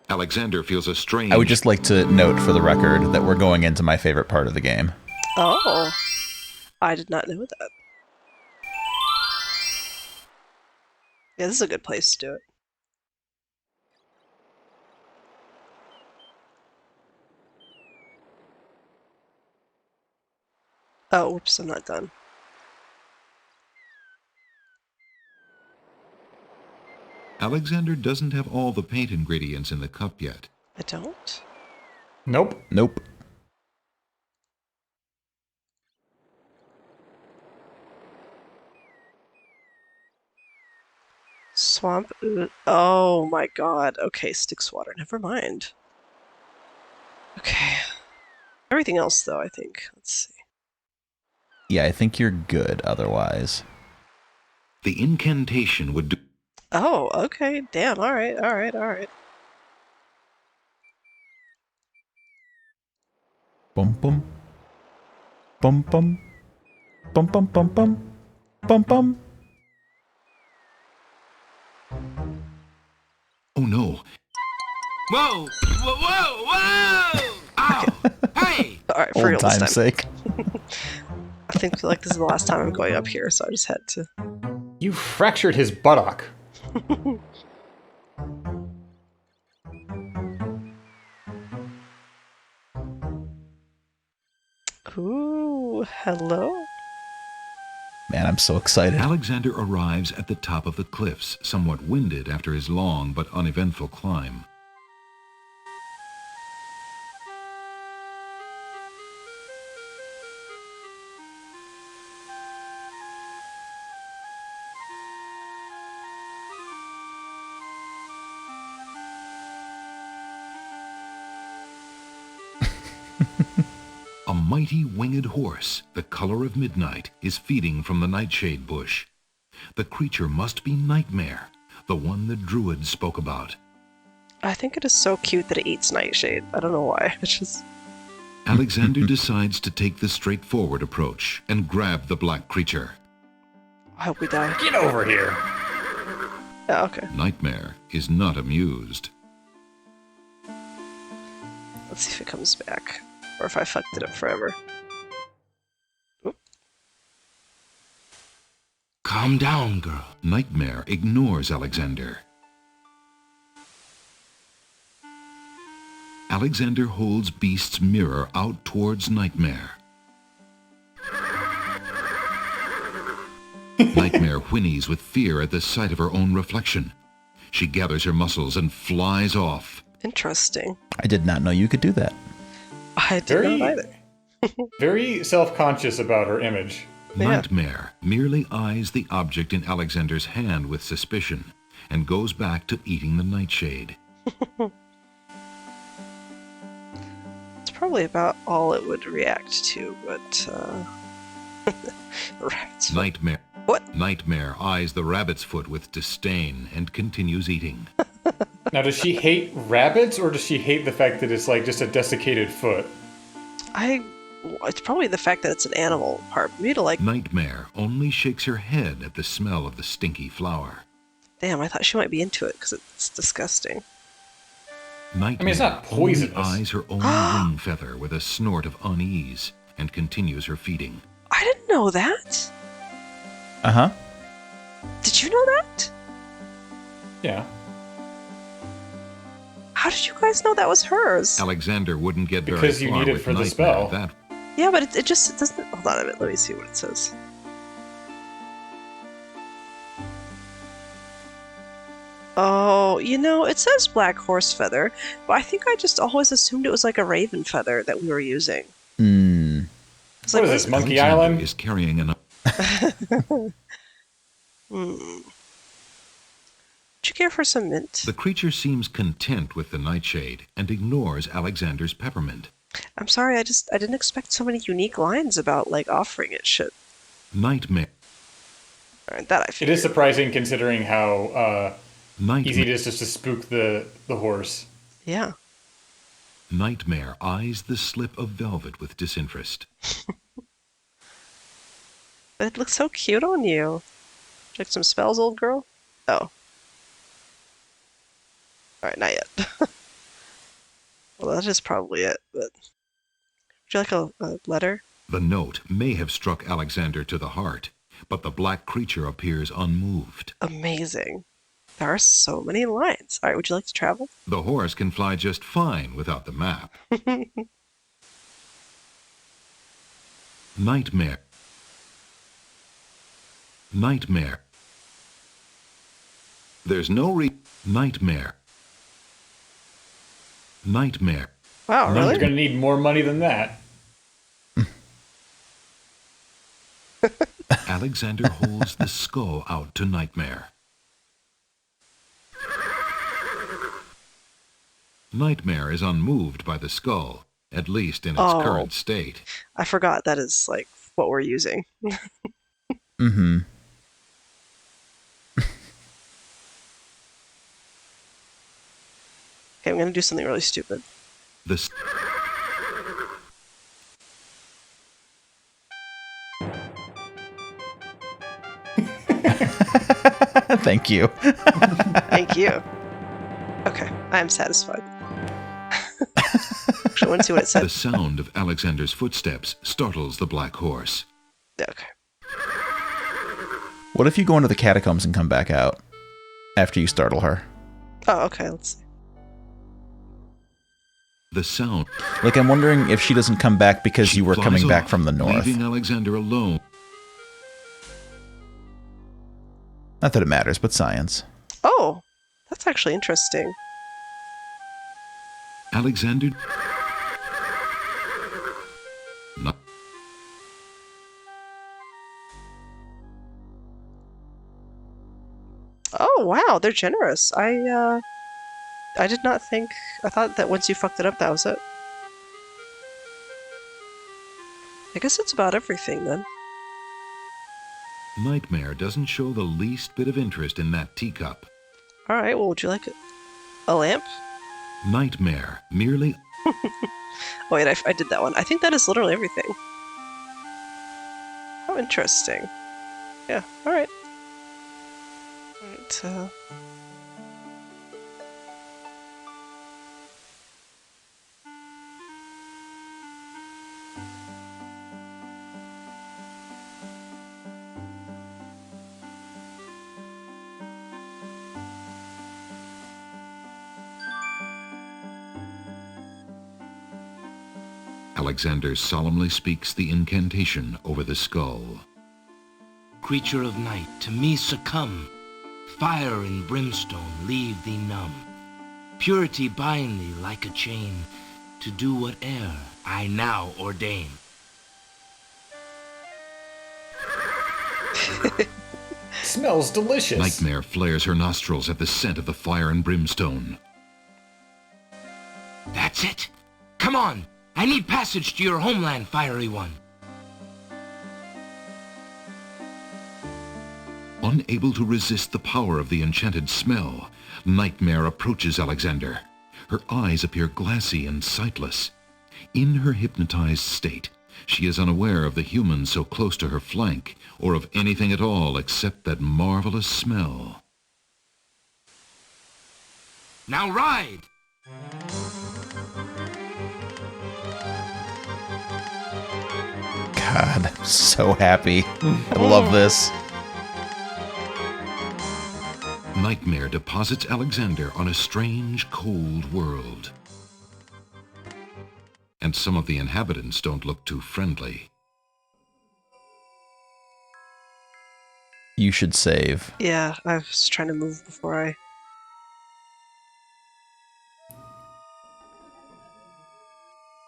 Speaker 8: Alexander feels a strange...
Speaker 6: I would just like to note for the record that we're going into my favorite part of the game.
Speaker 5: Oh, I did not know that. Yeah, this is a good place to do it. Oh, whoops, I'm not done.
Speaker 8: Alexander doesn't have all the paint ingredients in the cup yet.
Speaker 5: I don't?
Speaker 7: Nope.
Speaker 6: Nope.
Speaker 5: Swamp ooze. Oh my god. Okay, Styx water. Never mind. Okay. Everything else, though, I think. Let's see.
Speaker 6: Yeah, I think you're good otherwise.
Speaker 8: The incantation would do...
Speaker 5: Oh, okay. Damn. Alright, alright, alright.
Speaker 6: Bum bum. Bum bum. Bum bum bum bum. Bum bum.
Speaker 8: Oh no.
Speaker 2: Whoa! Whoa! Whoa! Whoa! Ow! Hey!
Speaker 5: Alright, for
Speaker 6: Old
Speaker 5: real this time.
Speaker 6: time's sake.
Speaker 5: I think like this is the last time I'm going up here, so I just had to.
Speaker 7: You fractured his buttock.
Speaker 5: Ooh, hello?
Speaker 6: Man, I'm so excited.
Speaker 8: Alexander arrives at the top of the cliffs, somewhat winded after his long but uneventful climb. A mighty winged horse, the color of midnight, is feeding from the nightshade bush. The creature must be Nightmare, the one the druid spoke about.
Speaker 5: I think it is so cute that it eats nightshade. I don't know why. It's just...
Speaker 8: Alexander decides to take the straightforward approach and grab the black creature.
Speaker 5: I hope we die.
Speaker 7: Get over here.
Speaker 5: Yeah, okay.
Speaker 8: Nightmare is not amused.
Speaker 5: Let's see if it comes back. Or if I fucked it up forever. Oop.
Speaker 2: Calm down, girl.
Speaker 8: Nightmare ignores Alexander. Alexander holds Beast's mirror out towards Nightmare. Nightmare whinnies with fear at the sight of her own reflection. She gathers her muscles and flies off.
Speaker 5: Interesting.
Speaker 6: I did not know you could do that.
Speaker 5: I did not either.
Speaker 7: Very self-conscious about her image.
Speaker 5: Yeah.
Speaker 8: Nightmare merely eyes the object in Alexander's hand with suspicion and goes back to eating the nightshade.
Speaker 5: It's probably about all it would react to, but rabbit's foot.
Speaker 8: Nightmare.
Speaker 5: What?
Speaker 8: Nightmare eyes the rabbit's foot with disdain and continues eating.
Speaker 7: Now, does she hate rabbits, or does she hate the fact that it's like just a desiccated foot?
Speaker 5: It's probably the fact that it's an animal part. Me to like.
Speaker 8: Nightmare only shakes her head at the smell of the stinky flower.
Speaker 5: Damn, I thought she might be into it because it's disgusting.
Speaker 8: Nightmare
Speaker 7: it's not poisonous.
Speaker 8: only eyes her own wing feather with a snort of unease and continues her feeding.
Speaker 5: I didn't know that.
Speaker 6: Uh-huh.
Speaker 5: Did you know that?
Speaker 7: Yeah.
Speaker 5: How did you guys know that was hers?
Speaker 8: Alexander wouldn't get very
Speaker 7: Because you
Speaker 8: far
Speaker 7: need it
Speaker 8: with
Speaker 5: Oh,
Speaker 7: for the
Speaker 8: Nightmare
Speaker 7: spell.
Speaker 8: that.
Speaker 5: Yeah, but it doesn't. Hold on a minute. Let me see what it says. Oh, it says black horse feather, but I think I just always assumed it was like a raven feather that we were using.
Speaker 6: Hmm.
Speaker 7: What is this, Monkey
Speaker 8: Alexander
Speaker 7: Island?
Speaker 8: is carrying an.
Speaker 5: Would you care for some mint?
Speaker 8: The creature seems content with the nightshade and ignores Alexander's peppermint.
Speaker 5: I'm sorry, I didn't expect so many unique lines about like offering it shit.
Speaker 8: Nightmare.
Speaker 5: Alright, that I
Speaker 7: It
Speaker 5: figured.
Speaker 7: is surprising considering how
Speaker 8: Nightmare.
Speaker 7: easy it is just to spook the horse.
Speaker 5: Yeah.
Speaker 8: Nightmare eyes the slip of velvet with disinterest.
Speaker 5: But it looks so cute on you. Check some spells, old girl? Oh. Alright, not yet. Well, that is probably it, but... Would you like a letter?
Speaker 8: The note may have struck Alexander to the heart, but the black creature appears unmoved.
Speaker 5: Amazing. There are so many lines. Alright, would you like to travel?
Speaker 8: The horse can fly just fine without the map. Nightmare. Nightmare. There's no Nightmare. Nightmare.
Speaker 5: Wow,
Speaker 7: You're
Speaker 5: really?
Speaker 7: going to need more money than that.
Speaker 8: Alexander holds the skull out to Nightmare. Nightmare is unmoved by the skull, at least in its
Speaker 5: Oh.
Speaker 8: current state.
Speaker 5: I forgot that is, like, what we're using.
Speaker 6: Mm-hmm.
Speaker 5: Okay, I'm gonna do something really stupid.
Speaker 8: The
Speaker 6: Thank you.
Speaker 5: Thank you. Okay, I am satisfied. I want to see what it said.
Speaker 8: The sound of Alexander's footsteps startles the black horse.
Speaker 5: Okay.
Speaker 6: What if you go into the catacombs and come back out after you startle her?
Speaker 5: Oh, okay, let's see.
Speaker 8: The sound.
Speaker 6: Like, I'm wondering if she doesn't come back because
Speaker 8: She
Speaker 6: you were
Speaker 8: flies
Speaker 6: coming back
Speaker 8: off,
Speaker 6: from the north.
Speaker 8: leaving Alexander alone.
Speaker 6: Not that it matters, but science.
Speaker 5: Oh, that's actually interesting.
Speaker 8: Alexander. Not.
Speaker 5: Oh, wow, they're generous. I did not think... I thought that once you fucked it up, that was it. I guess it's about everything, then.
Speaker 8: Nightmare doesn't show the least bit of interest in that teacup.
Speaker 5: Alright, well, would you like a lamp?
Speaker 8: Nightmare merely.
Speaker 5: Oh, wait, I did that one. I think that is literally everything. How interesting. Yeah, alright. Alright,
Speaker 8: Alexander solemnly speaks the incantation over the skull.
Speaker 2: Creature of night, to me succumb. Fire and brimstone leave thee numb. Purity bind thee like a chain, to do whate'er I now ordain.
Speaker 7: Smells delicious.
Speaker 8: Nightmare flares her nostrils at the scent of the fire and brimstone.
Speaker 2: That's it. Come on. I need passage to your homeland, fiery one.
Speaker 8: Unable to resist the power of the enchanted smell, Nightmare approaches Alexander. Her eyes appear glassy and sightless. In her hypnotized state, she is unaware of the humans so close to her flank, or of anything at all except that marvelous smell.
Speaker 2: Now ride!
Speaker 6: God, I'm so happy. I love this.
Speaker 8: Nightmare deposits Alexander on a strange, cold world. And some of the inhabitants don't look too friendly.
Speaker 6: You should save.
Speaker 5: yeah, I was trying to move before I...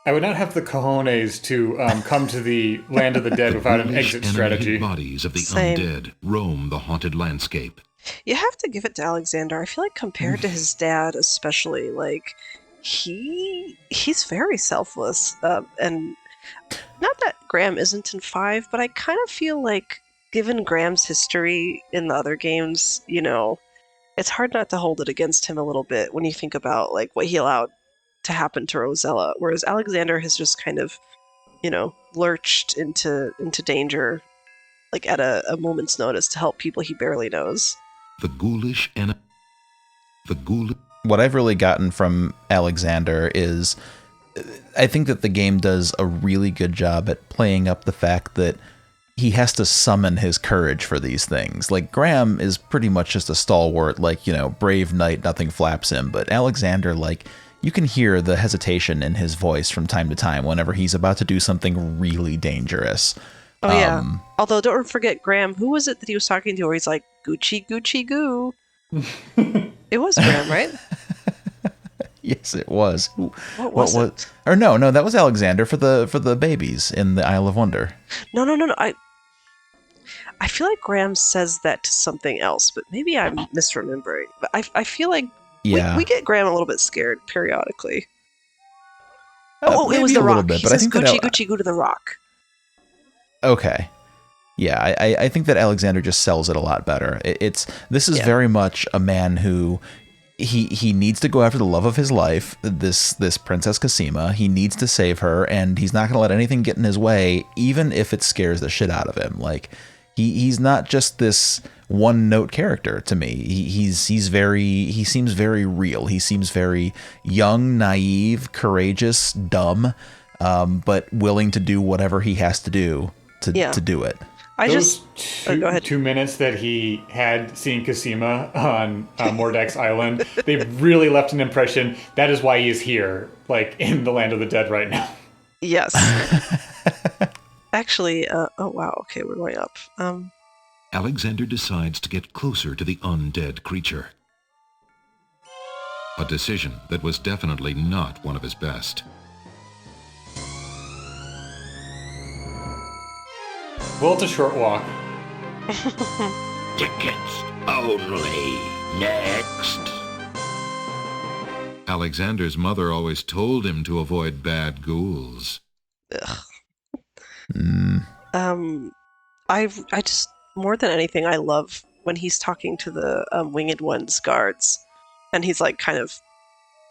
Speaker 7: I would not have the cojones to come to the land of the dead without an exit strategy.
Speaker 8: Bodies of the
Speaker 5: Same.
Speaker 8: undead roam the haunted landscape.
Speaker 5: You have to give it to Alexander. I feel like compared to his dad, especially, like, he's very selfless. And not that Graham isn't in 5, but I kind of feel like, given Graham's history in the other games, you know, it's hard not to hold it against him a little bit when you think about, like, what he allowed to happen to Rosella. Whereas Alexander has just kind of, you know, lurched into danger, like, at a moment's notice to help people he barely knows.
Speaker 8: The ghoulish and the ghoul.
Speaker 6: What I've really gotten from Alexander is I think that the game does a really good job at playing up the fact that he has to summon his courage for these things. Like, Graham is pretty much just a stalwart, like, you know, brave knight, nothing flaps him. But Alexander, like, you can hear the hesitation in his voice from time to time whenever he's about to do something really dangerous.
Speaker 5: Oh, yeah. Although, don't forget, Graham, who was it that he was talking to where he's like, Gucci, Gucci, goo? It was Graham, right?
Speaker 6: Yes, it was.
Speaker 5: What was it?
Speaker 6: Or no, that was Alexander for the babies in the Isle of Wonder.
Speaker 5: No. I feel like Graham says that to something else, but maybe I'm misremembering. But I feel like we get Graham a little bit scared periodically. It was the Rock.
Speaker 6: Bit,
Speaker 5: he
Speaker 6: but
Speaker 5: says,
Speaker 6: I think
Speaker 5: Gucci, Gucci, goo to the Rock.
Speaker 6: Okay. Yeah, I think that Alexander just sells it a lot better. This is very much a man who he needs to go after the love of his life, this Princess Cosima. He needs to save her, and he's not going to let anything get in his way, even if it scares the shit out of him. Like, he's not just this one-note character to me. He seems very real. He seems very young, naive, courageous, dumb, but willing to do whatever he has to do to do it.
Speaker 7: Those 2 minutes that he had seeing Cosima on Mordek's Island, they really left an impression. That is why he is here, like in the land of the dead right now.
Speaker 5: Yes. Actually, oh wow, okay, we're going up.
Speaker 8: Alexander decides to get closer to the undead creature. A decision that was definitely not one of his best.
Speaker 7: Well, it's a short walk.
Speaker 10: Tickets only. Next.
Speaker 8: Alexander's mother always told him to avoid bad ghouls.
Speaker 5: Ugh. I just, more than anything, I love when he's talking to the Winged One's guards, and he's like kind of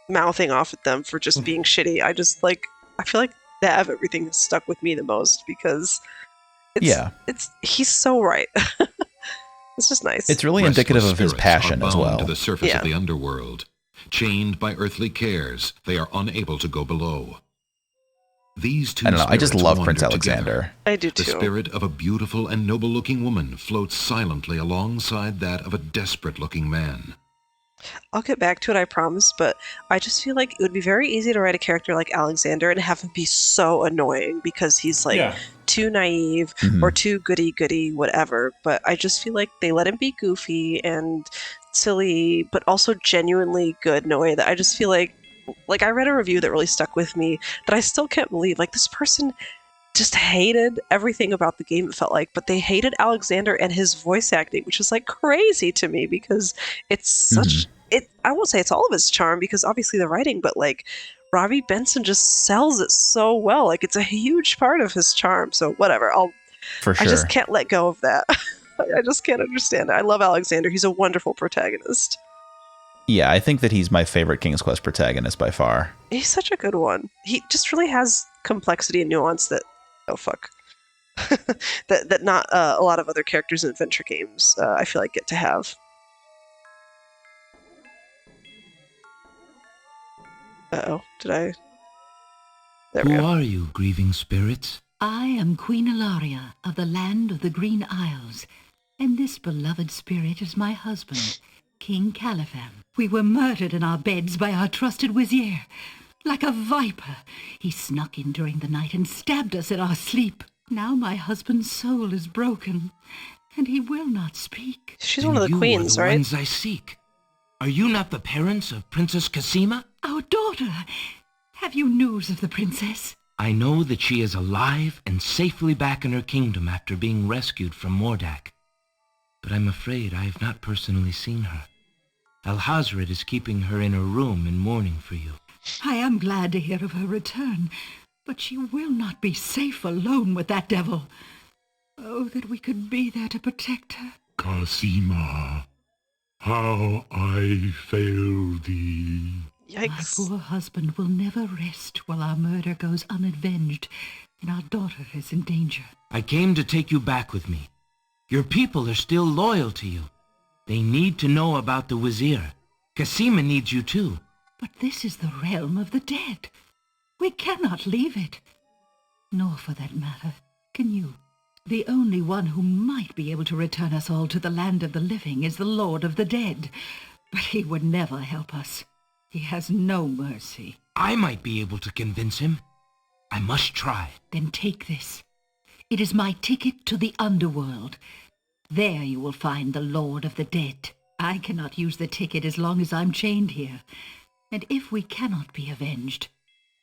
Speaker 5: mouthing off at them for just being shitty. I feel like that of everything has stuck with me the most because he's so right. It's just nice.
Speaker 6: It's really indicative of his passion as well.
Speaker 8: To the surface of the underworld. Chained by earthly cares, they are unable to go below. These two
Speaker 6: I just love Prince
Speaker 8: Alexander.
Speaker 6: Alexander.
Speaker 5: I do too.
Speaker 8: The spirit of a beautiful and noble-looking woman floats silently alongside that of a desperate-looking man.
Speaker 5: I'll get back to it, I promise, but I just feel like it would be very easy to write a character like Alexander and have him be so annoying because he's like too naive or too goody-goody, whatever. But I just feel like they let him be goofy and silly, but also genuinely good in a way that I just feel like I read a review that really stuck with me that I still can't believe. Like, this person just hated everything about the game, it felt like, but they hated Alexander and his voice acting, which is like crazy to me because it's such I won't say it's all of his charm because obviously the writing, but like Robbie Benson just sells it so well. Like, it's a huge part of his charm. So whatever, I just can't let go of that. I just can't understand it. I love Alexander. He's a wonderful protagonist.
Speaker 6: Yeah, I think that he's my favorite King's Quest protagonist by far.
Speaker 5: He's such a good one. He just really has complexity and nuance that, that not a lot of other characters in adventure games, I feel like, get to have. Uh-oh, there we go.
Speaker 2: Who are you, grieving spirits?
Speaker 11: I am Queen Ilaria of the land of the Green Isles, and this beloved spirit is my husband, King Califan. We were murdered in our beds by our trusted vizier. Like a viper, he snuck in during the night and stabbed us in our sleep. Now my husband's soul is broken, and he will not speak.
Speaker 5: She's one of the queens, right?
Speaker 2: Ones I seek. Are you not the parents of Princess Cosima?
Speaker 11: Our daughter! Have you news of the princess?
Speaker 2: I know that she is alive and safely back in her kingdom after being rescued from Mordak. But I'm afraid I have not personally seen her. Alhazred is keeping her in her room in mourning for you.
Speaker 11: I am glad to hear of her return, but she will not be safe alone with that devil. Oh, that we could be there to protect her.
Speaker 9: Cosima, how I fail thee.
Speaker 5: Yikes.
Speaker 11: My poor husband will never rest while our murder goes unavenged and our daughter is in danger.
Speaker 2: I came to take you back with me. Your people are still loyal to you. They need to know about the Vizier. Cosima needs you too.
Speaker 11: But this is the realm of the dead. We cannot leave it. Nor, for that matter, can you. The only one who might be able to return us all to the land of the living is the Lord of the Dead. But he would never help us. He has no mercy.
Speaker 2: I might be able to convince him. I must try.
Speaker 11: Then take this. It is my ticket to the underworld. There you will find the Lord of the Dead. I cannot use the ticket as long as I'm chained here. And if we cannot be avenged,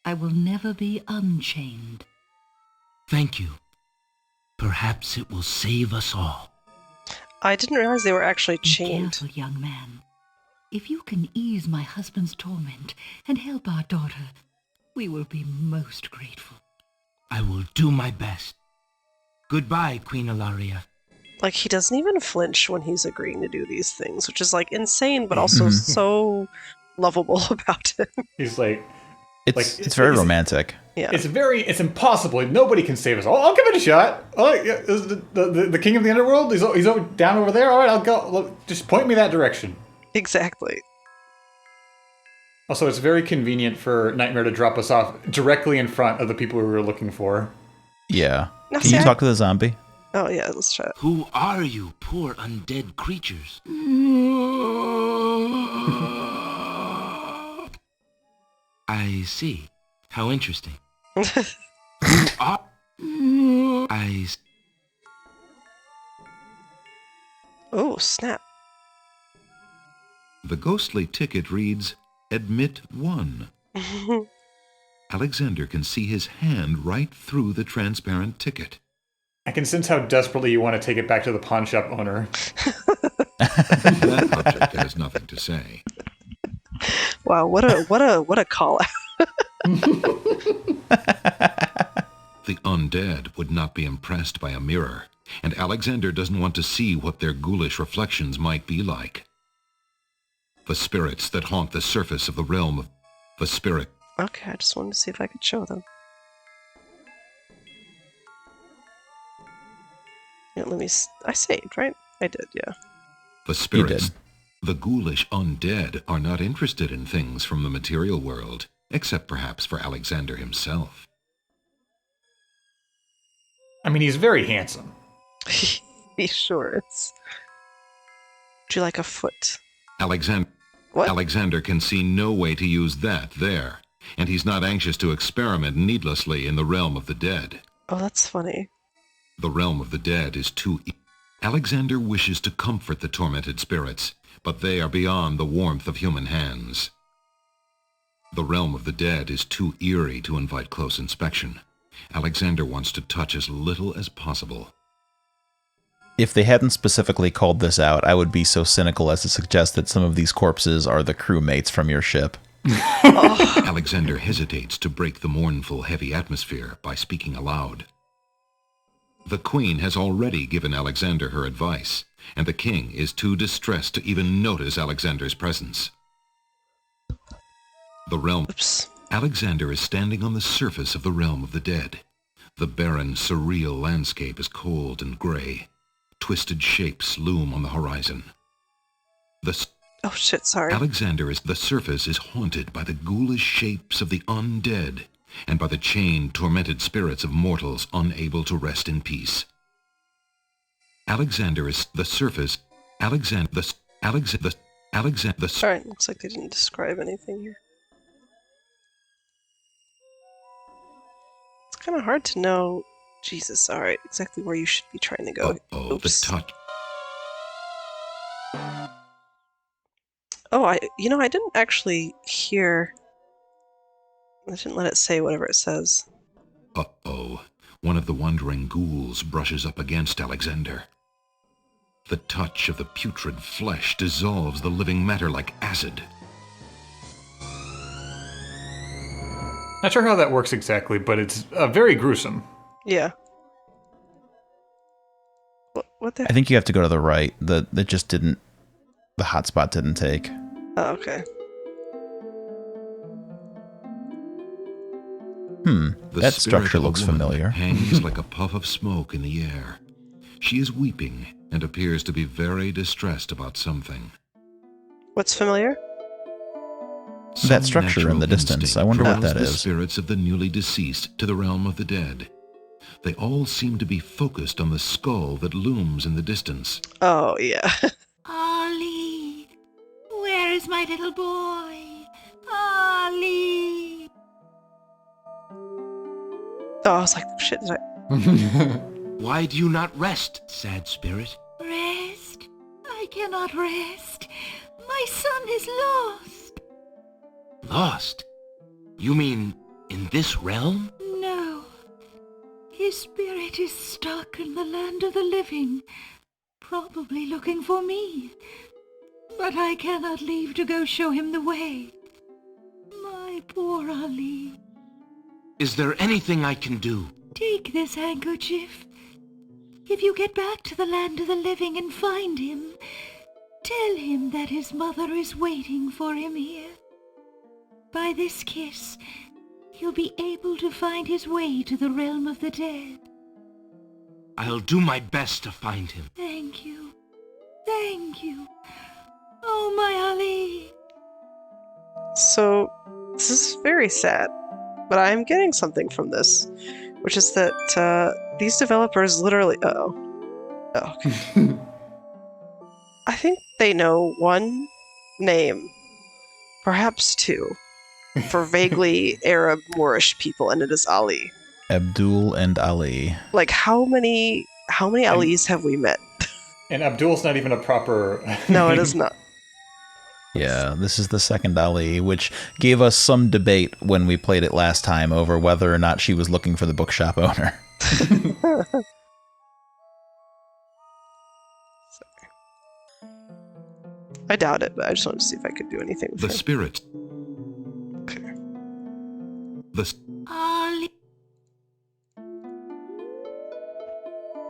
Speaker 11: I will never be unchained.
Speaker 2: Thank you. Perhaps it will save us all.
Speaker 5: I didn't realize they were actually chained.
Speaker 11: Be careful, young man. If you can ease my husband's torment and help our daughter, we will be most grateful.
Speaker 2: I will do my best. Goodbye, Queen Ilaria.
Speaker 5: Like, he doesn't even flinch when he's agreeing to do these things, which is, like, insane, but also so lovable about him.
Speaker 7: He's like...
Speaker 6: It's very romantic.
Speaker 5: Yeah.
Speaker 7: It's impossible. Nobody can save us. I'll give it a shot. Oh, yeah, is the king of the underworld? He's down over there. All right, I'll go. Look, just point me that direction.
Speaker 5: Exactly.
Speaker 7: Also, it's very convenient for Nightmare to drop us off directly in front of the people we were looking for.
Speaker 6: Yeah.
Speaker 5: Now,
Speaker 6: Can you talk to the zombie?
Speaker 5: Oh, yeah, let's try it.
Speaker 2: Who are you, poor undead creatures? I see. How interesting. Who are...
Speaker 5: Oh, snap.
Speaker 8: The ghostly ticket reads, Admit 1. Alexander can see his hand right through the transparent ticket.
Speaker 7: I can sense how desperately you want to take it back to the pawn shop owner.
Speaker 8: That object has nothing to say.
Speaker 5: Wow, what a call out.
Speaker 8: The undead would not be impressed by a mirror, and Alexander doesn't want to see what their ghoulish reflections might be like. The spirits that haunt the surface of the realm of the spirit.
Speaker 5: Okay, I just wanted to see if I could show them. Yeah, I saved, right? I did, yeah.
Speaker 8: The spirits, the ghoulish undead, are not interested in things from the material world, except perhaps for Alexander himself.
Speaker 7: I mean, he's very handsome.
Speaker 5: He sure is. Would you like a foot?
Speaker 8: What? Alexander can see no way to use that there, and he's not anxious to experiment needlessly in the realm of the dead.
Speaker 5: Oh, that's funny.
Speaker 8: The realm of the dead is too... Alexander wishes to comfort the tormented spirits, but they are beyond the warmth of human hands. The realm of the dead is too eerie to invite close inspection. Alexander wants to touch as little as possible.
Speaker 6: If they hadn't specifically called this out, I would be so cynical as to suggest that some of these corpses are the crewmates from your ship.
Speaker 8: Alexander hesitates to break the mournful, heavy atmosphere by speaking aloud. The Queen has already given Alexander her advice, and the King is too distressed to even notice Alexander's presence. The realm...
Speaker 5: Oops.
Speaker 8: Alexander is standing on the surface of the realm of the dead. The barren, surreal landscape is cold and gray. Twisted shapes loom on the horizon.
Speaker 5: Oh shit, sorry.
Speaker 8: The surface is haunted by the ghoulish shapes of the undead, and by the chained, tormented spirits of mortals unable to rest in peace. Alright,
Speaker 5: looks like they didn't describe anything here. It's kind of hard to know, Jesus, alright, exactly where you should be trying to go.
Speaker 8: The touch.
Speaker 5: Oh, I didn't actually hear... I didn't let it say whatever it says.
Speaker 8: One of the wandering ghouls brushes up against Alexander. The touch of the putrid flesh dissolves the living matter like acid.
Speaker 7: Not sure how that works exactly, but it's very gruesome.
Speaker 5: Yeah. What the...
Speaker 6: I think you have to go to the right. The hotspot didn't take.
Speaker 5: Oh, okay.
Speaker 6: That structure looks familiar.
Speaker 8: Hangs like a puff of smoke in the air. She is weeping and appears to be very distressed about something.
Speaker 5: What's familiar?
Speaker 6: That structure in the distance. I wonder what that
Speaker 8: the
Speaker 6: is.
Speaker 8: Spirits of the newly deceased to the realm of the dead. They all seem to be focused on the skull that looms in the distance.
Speaker 5: Oh, yeah.
Speaker 12: Ollie, where is my little boy? Ollie.
Speaker 5: Oh, I was like, shit, did I...
Speaker 2: Why do you not rest, sad spirit?
Speaker 12: Rest? I cannot rest. My son is lost.
Speaker 2: Lost? You mean in this realm?
Speaker 12: No. His spirit is stuck in the land of the living, probably looking for me. But I cannot leave to go show him the way. My poor Ali.
Speaker 2: Is there anything I can do?
Speaker 12: Take this handkerchief. If you get back to the land of the living and find him, tell him that his mother is waiting for him here. By this kiss, he'll be able to find his way to the realm of the dead.
Speaker 2: I'll do my best to find him.
Speaker 12: Thank you. Thank you. Oh, my Ali.
Speaker 5: So, this is very sad, but I'm getting something from this, which is that these developers literally... Oh, okay. I think they know one name, perhaps two, for vaguely Arab Moorish people, and it is Ali.
Speaker 6: Abdul and Ali.
Speaker 5: Like, how many Alis have we met?
Speaker 7: And Abdul's not even a proper...
Speaker 5: No, it is not.
Speaker 6: Yeah, this is the second Ali, which gave us some debate when we played it last time over whether or not she was looking for the bookshop owner.
Speaker 5: I doubt it, but I just wanted to see if I could do anything with
Speaker 8: The
Speaker 5: her.
Speaker 8: spirit.
Speaker 5: Okay.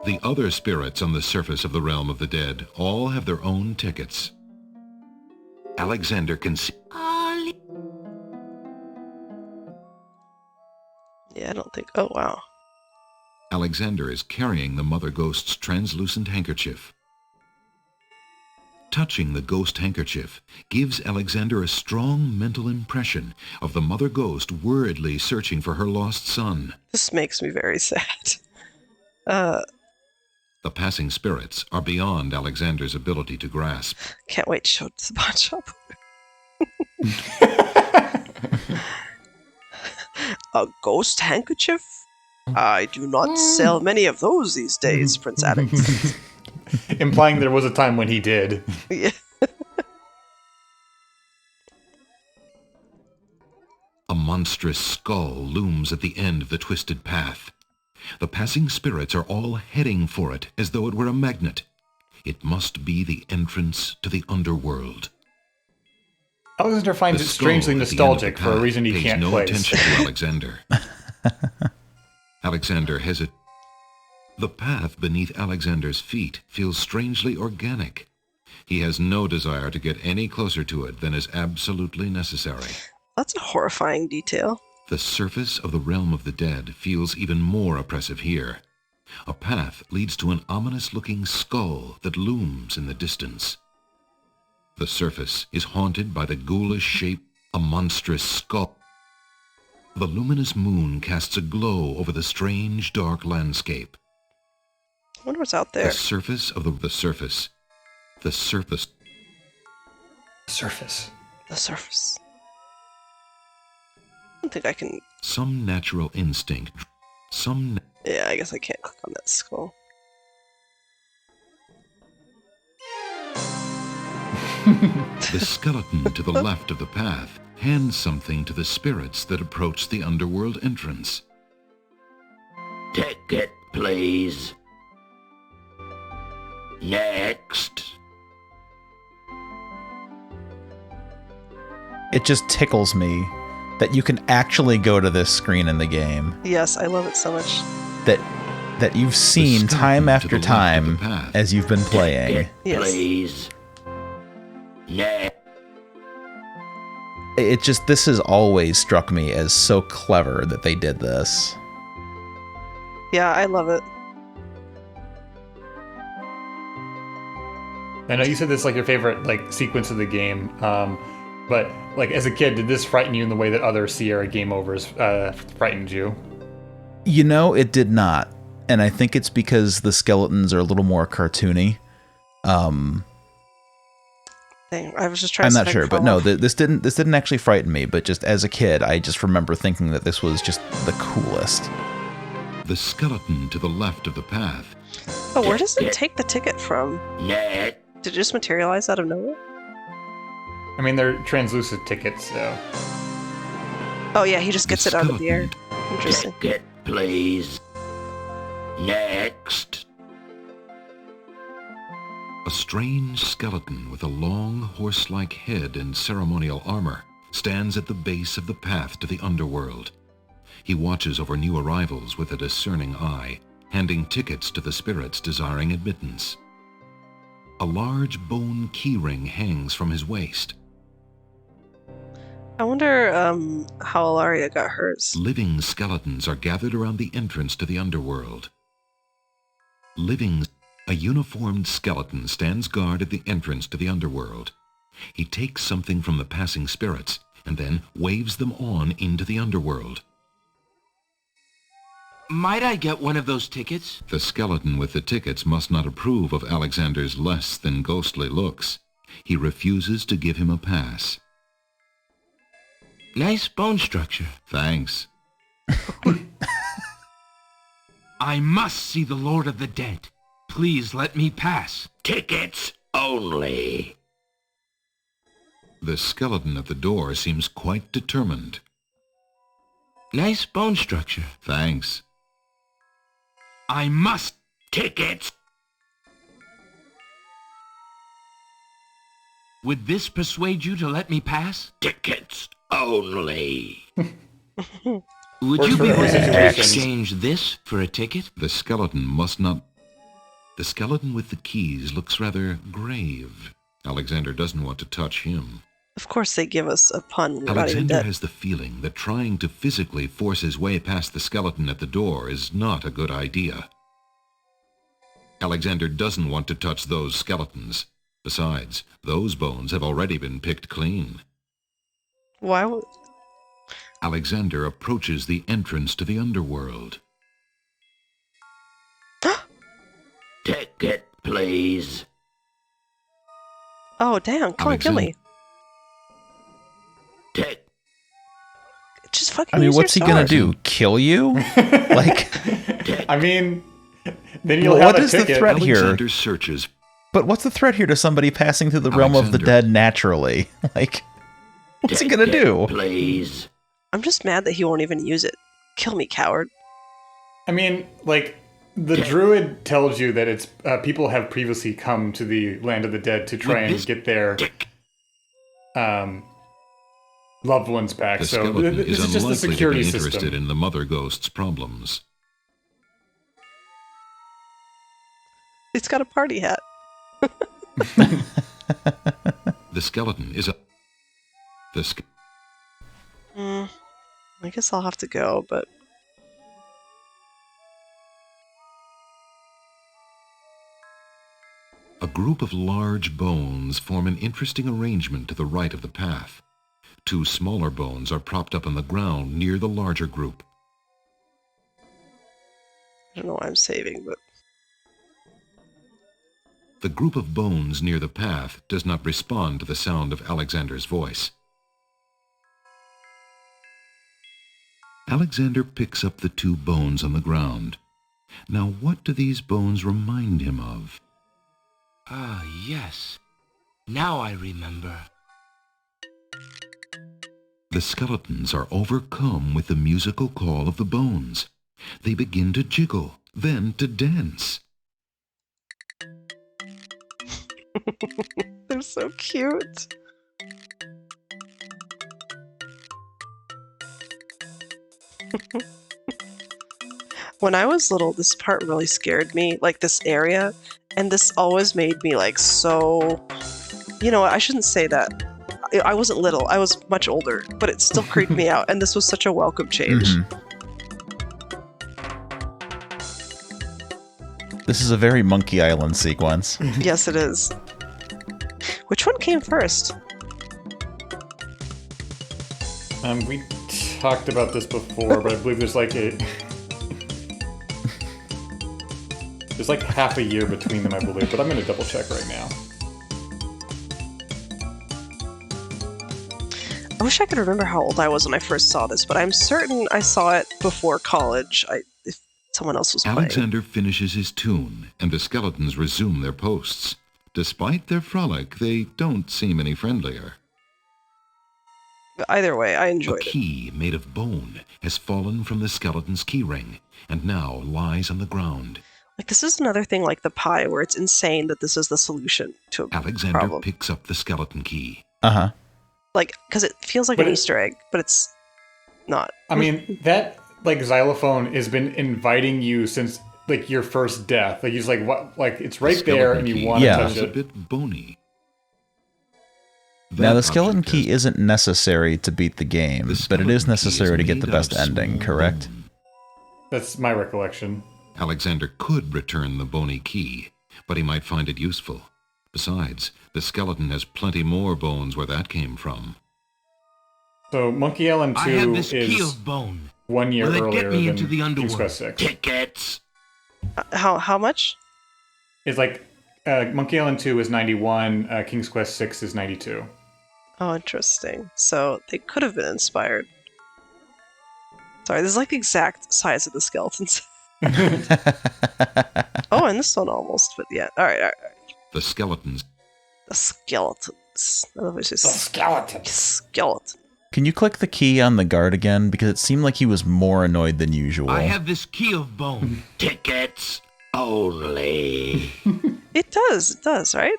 Speaker 8: The other spirits on the surface of the realm of the dead all have their own tickets. Alexander can see...
Speaker 5: Yeah, I don't think... Oh, wow.
Speaker 8: Alexander is carrying the Mother Ghost's translucent handkerchief. Touching the ghost handkerchief gives Alexander a strong mental impression of the Mother Ghost worriedly searching for her lost son.
Speaker 5: This makes me very sad.
Speaker 8: The passing spirits are beyond Alexander's ability to grasp.
Speaker 5: Can't wait to show it to the pawn shop. A ghost handkerchief? I do not sell many of those these days, Prince Alex.
Speaker 7: Implying there was a time when he did.
Speaker 5: Yeah.
Speaker 8: A monstrous skull looms at the end of the twisted path. The passing spirits are all heading for it as though it were a magnet. It must be the entrance to the underworld.
Speaker 7: Alexander finds it strangely nostalgic for a reason he can't
Speaker 8: no
Speaker 7: place.
Speaker 8: attention to Alexander. Alexander hesitates. The path beneath Alexander's feet feels strangely organic. He has no desire to get any closer to it than is absolutely necessary.
Speaker 5: That's a horrifying detail.
Speaker 8: The surface of the realm of the dead feels even more oppressive here. A path leads to an ominous-looking skull that looms in the distance. The surface is haunted by the ghoulish shape, a monstrous skull. The luminous moon casts a glow over the strange, dark landscape.
Speaker 5: I wonder what's out there.
Speaker 8: The surface of the surface. The surface.
Speaker 7: Surface.
Speaker 5: The surface. I don't think I can...
Speaker 8: Some natural instinct.
Speaker 5: Yeah, I guess I can't click on that skull.
Speaker 8: The skeleton to the left of the path hands something to the spirits that approach the underworld entrance.
Speaker 10: Ticket, please. Next.
Speaker 6: It just tickles me that you can actually go to this screen in the game.
Speaker 5: Yes, I love it so much.
Speaker 6: That you've seen time after time as you've been playing.
Speaker 10: Ticket, please. Next.
Speaker 6: This has always struck me as so clever that they did this.
Speaker 5: Yeah, I love it.
Speaker 7: I know you said this is like your favorite sequence of the game, but as a kid, did this frighten you in the way that other Sierra game overs frightened you?
Speaker 6: You know, it did not, and I think it's because the skeletons are a little more cartoony.
Speaker 5: I was just trying.
Speaker 6: I'm not sure, but no, this didn't actually frighten me. But just as a kid, I just remember thinking that this was just the coolest.
Speaker 8: The skeleton to the left of the path.
Speaker 5: Oh, where does it take the ticket from?
Speaker 10: Next.
Speaker 5: Did it just materialize out of nowhere?
Speaker 7: I mean, they're translucent tickets, so.
Speaker 5: Oh yeah, he just gets it out of the air. Interesting.
Speaker 10: Ticket, please. Next.
Speaker 8: A strange skeleton with a long horse-like head and ceremonial armor stands at the base of the path to the underworld. He watches over new arrivals with a discerning eye, handing tickets to the spirits desiring admittance. A large bone keyring hangs from his waist.
Speaker 5: I I wonder how Ilaria got hers.
Speaker 8: Living skeletons are gathered around the entrance to the underworld. A uniformed skeleton stands guard at the entrance to the underworld. He takes something from the passing spirits and then waves them on into the underworld.
Speaker 2: Might I get one of those tickets?
Speaker 8: The skeleton with the tickets must not approve of Alexander's less than ghostly looks. He refuses to give him a pass.
Speaker 2: Nice bone structure.
Speaker 8: Thanks.
Speaker 2: I must see the Lord of the Dead. Please let me pass.
Speaker 10: Tickets only.
Speaker 8: The skeleton at the door seems quite determined.
Speaker 2: Nice bone structure.
Speaker 8: Thanks.
Speaker 2: I must.
Speaker 10: Tickets.
Speaker 2: Would this persuade you to let me pass?
Speaker 10: Tickets only.
Speaker 2: Would you be willing to exchange this for a ticket?
Speaker 8: The skeleton must not... The skeleton with the keys looks rather grave. Alexander doesn't want to touch him.
Speaker 5: Of course they give us a pun. We're not even
Speaker 8: Alexander
Speaker 5: dead.
Speaker 8: has the feeling that trying to physically force his way past the skeleton at the door is not a good idea. Alexander doesn't want to touch those skeletons. Besides, those bones have already been picked clean.
Speaker 5: Why would...
Speaker 8: Alexander approaches the entrance to the underworld.
Speaker 10: Ticket, please.
Speaker 5: Oh, damn. Come on, kill me. Just fucking
Speaker 6: I mean,
Speaker 5: use
Speaker 6: what's he
Speaker 5: your
Speaker 6: gonna
Speaker 5: sword.
Speaker 6: do? Kill you? Like,
Speaker 7: I mean, then you'll have
Speaker 6: what
Speaker 7: a
Speaker 6: is the
Speaker 7: ticket.
Speaker 6: threat here?
Speaker 8: Alexander searches.
Speaker 6: But what's the threat here to somebody passing through the realm of the dead naturally? Like, what's he gonna do?
Speaker 10: Please.
Speaker 5: I'm just mad that he won't even use it. Kill me, coward.
Speaker 7: I mean, like, the druid tells you that it's people have previously come to the land of the dead to try and get their loved ones back.
Speaker 8: The
Speaker 7: So
Speaker 8: skeleton
Speaker 7: this is just the
Speaker 8: unlikely
Speaker 7: security
Speaker 8: to be interested
Speaker 7: system.
Speaker 8: in the mother ghost's problems.
Speaker 5: It's got a party hat.
Speaker 8: The skeleton is a...
Speaker 5: I guess I'll have to go, but...
Speaker 8: A group of large bones form an interesting arrangement to the right of the path. Two smaller bones are propped up on the ground near the larger group.
Speaker 5: I don't know why I'm saving, but...
Speaker 8: The group of bones near the path does not respond to the sound of Alexander's voice. Alexander picks up the two bones on the ground. Now, what do these bones remind him of?
Speaker 2: Ah, yes. Now I remember.
Speaker 8: The skeletons are overcome with the musical call of the bones. They begin to jiggle, then to dance.
Speaker 5: They're so cute. When I was little, this part really scared me, like this area, and this always made me like so... You know what, I shouldn't say that. I wasn't little, I was much older, but it still creeped me out, and this was such a welcome change.
Speaker 6: This is a very Monkey Island sequence.
Speaker 5: Yes, it is. Which one came first?
Speaker 7: We talked about this before, but I believe there's like there's like half a year between them, I believe, but I'm going to double check right now.
Speaker 5: I wish I could remember how old I was when I first saw this, but I'm certain I saw it before college. If someone else was playing.
Speaker 8: Alexander finishes his tune, and the skeletons resume their posts. Despite their frolic, they don't seem any friendlier.
Speaker 5: But either way, I enjoyed it.
Speaker 8: A key made of bone has fallen from the skeleton's keyring, and now lies on the ground.
Speaker 5: Like, this is another thing like the pie, where it's insane that this is the solution to a
Speaker 8: Alexander
Speaker 5: problem.
Speaker 8: picks up the skeleton key.
Speaker 6: Uh-huh.
Speaker 5: Like, because it feels like
Speaker 7: But
Speaker 5: an
Speaker 7: it-
Speaker 5: Easter egg, but it's not.
Speaker 7: I mean, that like xylophone has been inviting you since like your first death. Like he's like, what? Like it's right there, and you want to
Speaker 6: Yeah.
Speaker 7: touch
Speaker 8: Is a
Speaker 7: it.
Speaker 8: bit bony.
Speaker 6: Now, the skeleton key isn't necessary to beat the game, but it is necessary to get the best ending, correct?
Speaker 7: That's my recollection.
Speaker 8: Alexander could return the bony key, but he might find it useful. Besides, the skeleton has plenty more bones where that came from.
Speaker 7: So Monkey Island 2
Speaker 2: I have this key
Speaker 7: is
Speaker 2: of bone.
Speaker 7: 1 year
Speaker 2: Will it
Speaker 7: earlier
Speaker 2: get me
Speaker 7: than
Speaker 2: into the
Speaker 7: King's
Speaker 2: underworld?
Speaker 7: Quest 6.
Speaker 2: Tickets!
Speaker 5: How much?
Speaker 7: It's like Monkey Island 2 is 91, King's Quest 6 is 92.
Speaker 5: Oh, interesting. So they could have been inspired. Sorry, this is like the exact size of the skeletons. Oh, and this one almost, but yeah. Alright.
Speaker 8: The skeletons.
Speaker 5: The skeletons. I love it.
Speaker 7: The skeleton.
Speaker 5: Skeleton.
Speaker 6: Can you click the key on the guard again? Because it seemed like he was more annoyed than usual.
Speaker 2: I have this key of bone. Tickets only.
Speaker 5: It does, right?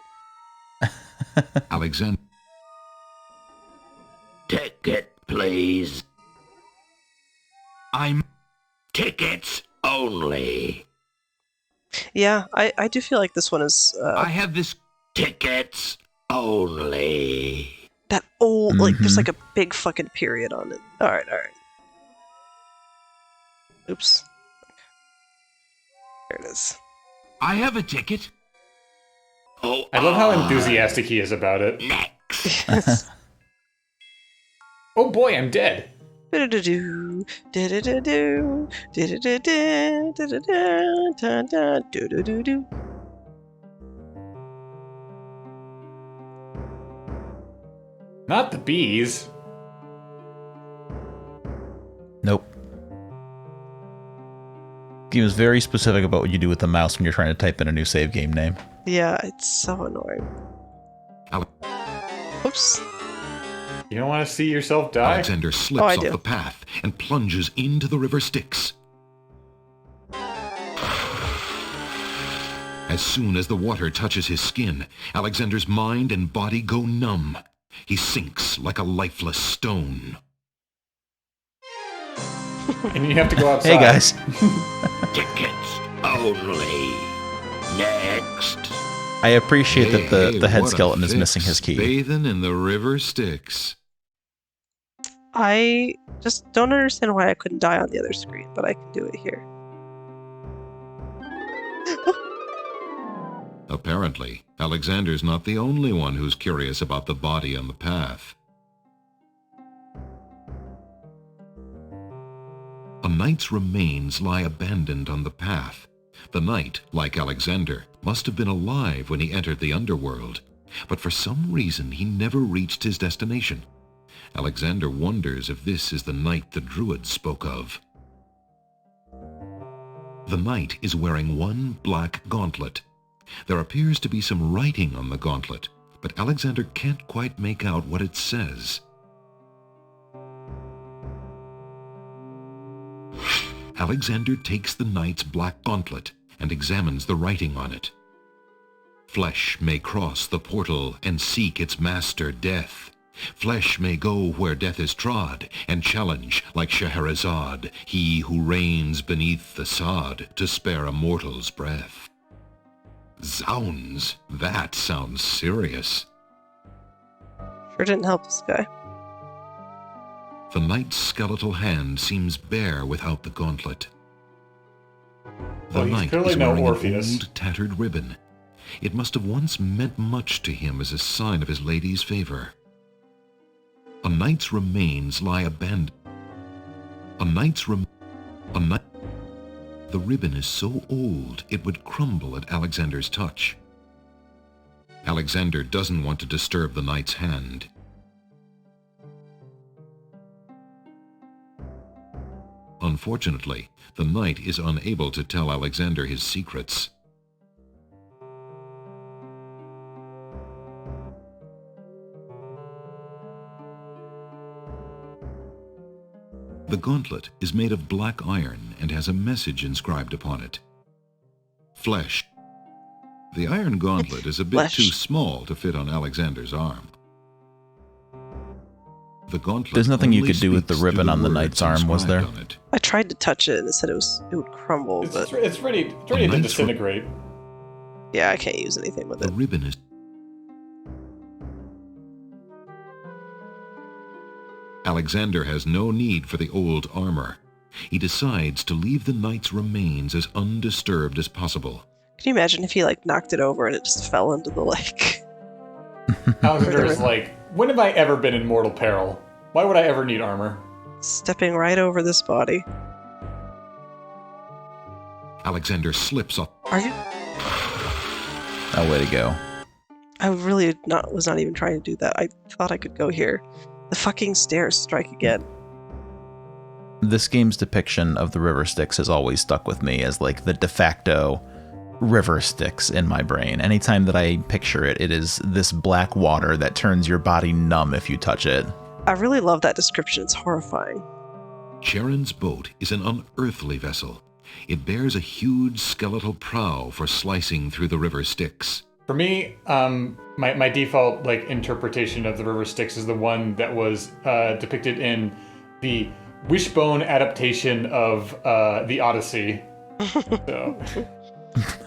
Speaker 8: Alexander.
Speaker 10: Ticket, please.
Speaker 2: I'm...
Speaker 10: Tickets only.
Speaker 5: Yeah, I do feel like this one is...
Speaker 2: I have this...
Speaker 10: Tickets only.
Speaker 5: That old, like, there's like a big fucking period on it. Alright. Oops. There it is.
Speaker 2: I have a ticket.
Speaker 10: Oh,
Speaker 7: I love how enthusiastic he is about it.
Speaker 10: Next.
Speaker 7: Oh boy, I'm dead.
Speaker 5: Do-do-do-do, do-do-do-do, do-do-do-do, do-do-do, da-da, do-do-do-do.
Speaker 7: Not the bees.
Speaker 6: Nope. He was very specific about what you do with the mouse when you're trying to type in a new save game name.
Speaker 5: Yeah, it's so annoying. Oops.
Speaker 7: You don't want to see yourself die?
Speaker 8: Alexander slips off the path and plunges into the river Styx. As soon as the water touches his skin, Alexander's mind and body go numb. He sinks like a lifeless stone.
Speaker 7: And you have to go outside.
Speaker 6: Hey, guys.
Speaker 10: Tickets only. Next.
Speaker 6: I appreciate that the head
Speaker 8: what a
Speaker 6: skeleton is
Speaker 8: fix.
Speaker 6: missing his key.
Speaker 8: Bathing in the river Styx.
Speaker 5: I just don't understand why I couldn't die on the other screen, but I can do it here.
Speaker 8: Apparently, Alexander's not the only one who's curious about the body on the path. A knight's remains lie abandoned on the path. The knight, like Alexander, must have been alive when he entered the underworld, but for some reason he never reached his destination. Alexander wonders if this is the knight the Druids spoke of. The knight is wearing one black gauntlet. There appears to be some writing on the gauntlet, but Alexander can't quite make out what it says. Alexander takes the knight's black gauntlet and examines the writing on it. Flesh may cross the portal and seek its master death. Flesh may go where death is trod, and challenge, like Scheherazade, he who reigns beneath the sod to spare a mortal's breath. Zounds, that sounds serious.
Speaker 5: Sure didn't help this guy.
Speaker 8: The knight's skeletal hand seems bare without the gauntlet. The
Speaker 7: Well, he's
Speaker 8: knight
Speaker 7: clearly
Speaker 8: is
Speaker 7: no
Speaker 8: wearing
Speaker 7: Orpheus.
Speaker 8: an old, tattered ribbon. It must have once meant much to him as a sign of his lady's favor. A knight's remains lie abandoned. The ribbon is so old it would crumble at Alexander's touch. Alexander doesn't want to disturb the knight's hand. Unfortunately, the knight is unable to tell Alexander his secrets. The gauntlet is made of black iron and has a message inscribed upon it. Flesh. The iron gauntlet is a bit too small to fit on Alexander's arm. The gauntlet
Speaker 6: There's nothing you
Speaker 8: only
Speaker 6: could do with the
Speaker 8: speaks to
Speaker 6: ribbon on the
Speaker 8: words
Speaker 6: knight's arm, was there?
Speaker 8: inscribed on it.
Speaker 5: I tried to touch it and it said it would crumble, but
Speaker 7: It's ready to disintegrate.
Speaker 5: yeah, I can't use anything with
Speaker 8: The
Speaker 5: it.
Speaker 8: ribbon is... Alexander has no need for the old armor. He decides to leave the knight's remains as undisturbed as possible.
Speaker 5: Can you imagine if he like knocked it over and it just fell into the lake?
Speaker 7: Alexander is like, when have I ever been in mortal peril? Why would I ever need armor?
Speaker 5: Stepping right over this body.
Speaker 8: Alexander slips off.
Speaker 5: Are you?
Speaker 6: Oh, way to go.
Speaker 5: I really was not even trying to do that. I thought I could go here. The fucking stairs strike again.
Speaker 6: This game's depiction of the river Styx has always stuck with me as like the de facto river Styx in my brain. Anytime that I picture it, it is this black water that turns your body numb if you touch it.
Speaker 5: I really love that description. It's horrifying.
Speaker 8: Charon's boat is an unearthly vessel. It bears a huge skeletal prow for slicing through the river Styx.
Speaker 7: For me, my default like interpretation of the river Styx is the one that was depicted in the Wishbone adaptation of the Odyssey. So.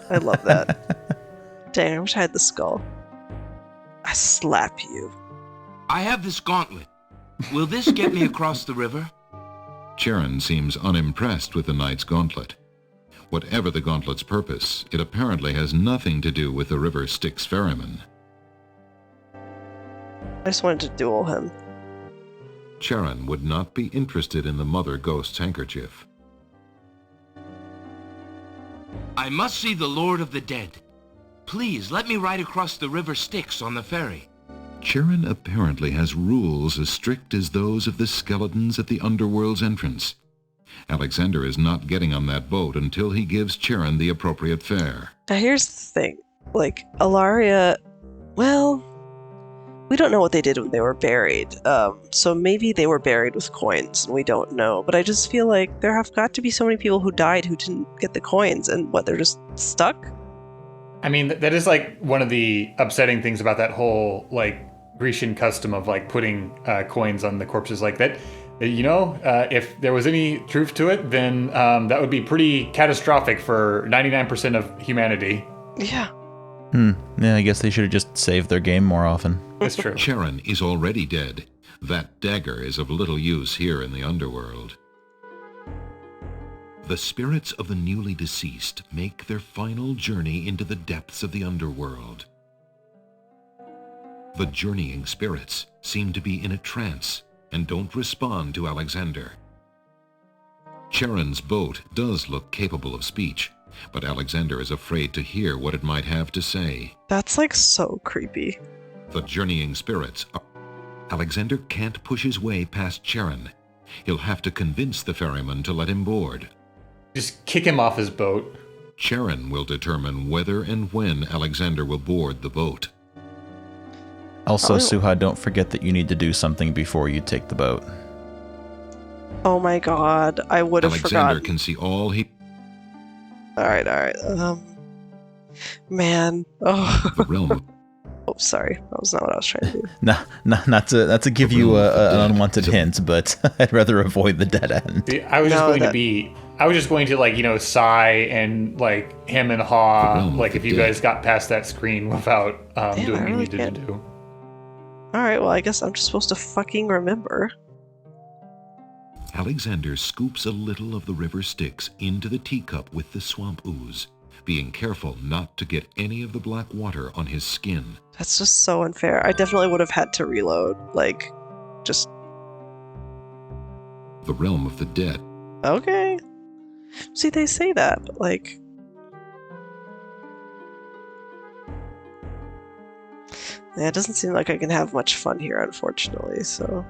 Speaker 5: I love that. Dang, I wish I had the skull. I slap you.
Speaker 2: I have this gauntlet. Will this get me across the river?
Speaker 8: Charon seems unimpressed with the knight's gauntlet. Whatever the gauntlet's purpose, it apparently has nothing to do with the river Styx ferryman.
Speaker 5: I just wanted to duel him.
Speaker 8: Charon would not be interested in the mother ghost's handkerchief.
Speaker 2: I must see the Lord of the Dead. Please, let me ride across the river Styx on the ferry.
Speaker 8: Charon apparently has rules as strict as those of the skeletons at the underworld's entrance. Alexander is not getting on that boat until he gives Charon the appropriate fare.
Speaker 5: Now here's the thing. Like, Ilaria, well, we don't know what they did when they were buried. So maybe they were buried with coins and we don't know. But I just feel like there have got to be so many people who died who didn't get the coins and what, they're just stuck?
Speaker 7: I mean, that is like one of the upsetting things about that whole like Grecian custom of like putting coins on the corpses like that. You know, if there was any truth to it, then that would be pretty catastrophic for 99% of humanity.
Speaker 5: Yeah.
Speaker 6: Yeah, I guess they should have just saved their game more often.
Speaker 7: That's true.
Speaker 8: Charon is already dead. That dagger is of little use here in the underworld. The spirits of the newly deceased make their final journey into the depths of the underworld. The journeying spirits seem to be in a trance and don't respond to Alexander. Charon's boat does look capable of speech, but Alexander is afraid to hear what it might have to say.
Speaker 5: That's like so creepy.
Speaker 8: The journeying spirits are... Alexander can't push his way past Charon. He'll have to convince the ferryman to let him board.
Speaker 7: Just kick him off his boat.
Speaker 8: Charon will determine whether and when Alexander will board the boat.
Speaker 6: Also, Suha, don't forget that you need to do something before you take the boat.
Speaker 5: Oh my god, I would have forgotten.
Speaker 8: Alexander can see all he...
Speaker 5: Alright. Man. Oh.
Speaker 8: The realm.
Speaker 5: Oh, sorry. That was not what I was trying to do.
Speaker 6: Not to give you an unwanted hint, but I'd rather avoid the dead end.
Speaker 7: See, I was just going to like, you know, sigh and like hem and haw, like if you guys got past that screen without doing what you needed to do.
Speaker 5: Alright, well, I guess I'm just supposed to fucking remember.
Speaker 8: Alexander scoops a little of the river Styx into the teacup with the swamp ooze, being careful not to get any of the black water on his skin.
Speaker 5: That's just so unfair. I definitely would have had to reload. Like, just...
Speaker 8: The realm of the dead.
Speaker 5: Okay. See, they say that, but like... Yeah, it doesn't seem like I can have much fun here, unfortunately, so...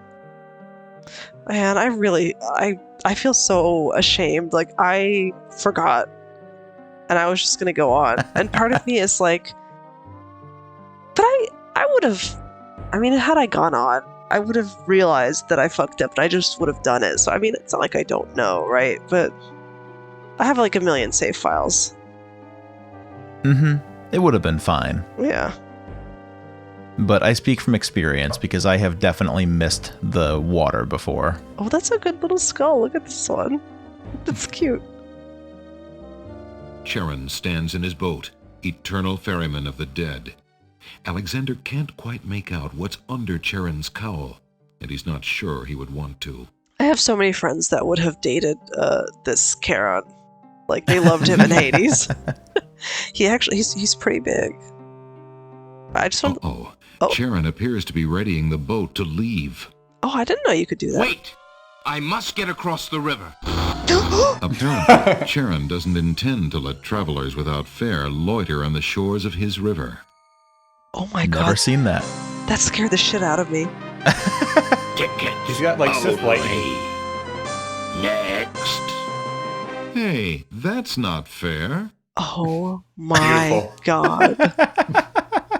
Speaker 5: Man, I feel so ashamed. Like, I forgot. And I was just gonna go on. And part of me is like... But I would have... I mean, had I gone on, I would have realized that I fucked up, and I just would have done it. So, I mean, it's not like I don't know, right? But I have like a million save files.
Speaker 6: It would have been fine.
Speaker 5: Yeah.
Speaker 6: But I speak from experience because I have definitely missed the water before.
Speaker 5: Oh, that's a good little skull. Look at this one. That's cute.
Speaker 8: Charon stands in his boat, eternal ferryman of the dead. Alexander can't quite make out what's under Charon's cowl, and he's not sure he would want to.
Speaker 5: I have so many friends that would have dated this Charon. Like, they loved him in Hades. He's pretty big. I just want...
Speaker 8: Oh, Charon appears to be readying the boat to leave.
Speaker 5: Oh, I didn't know you could do that.
Speaker 2: Wait! I must get across the river.
Speaker 8: Apparently, Charon doesn't intend to let travelers without fare loiter on the shores of his river.
Speaker 5: Oh my god.
Speaker 6: Never seen that.
Speaker 5: That scared the shit out of me.
Speaker 7: He's got like Sith lightning.
Speaker 1: Next.
Speaker 8: Hey, that's not fair.
Speaker 5: Oh my god.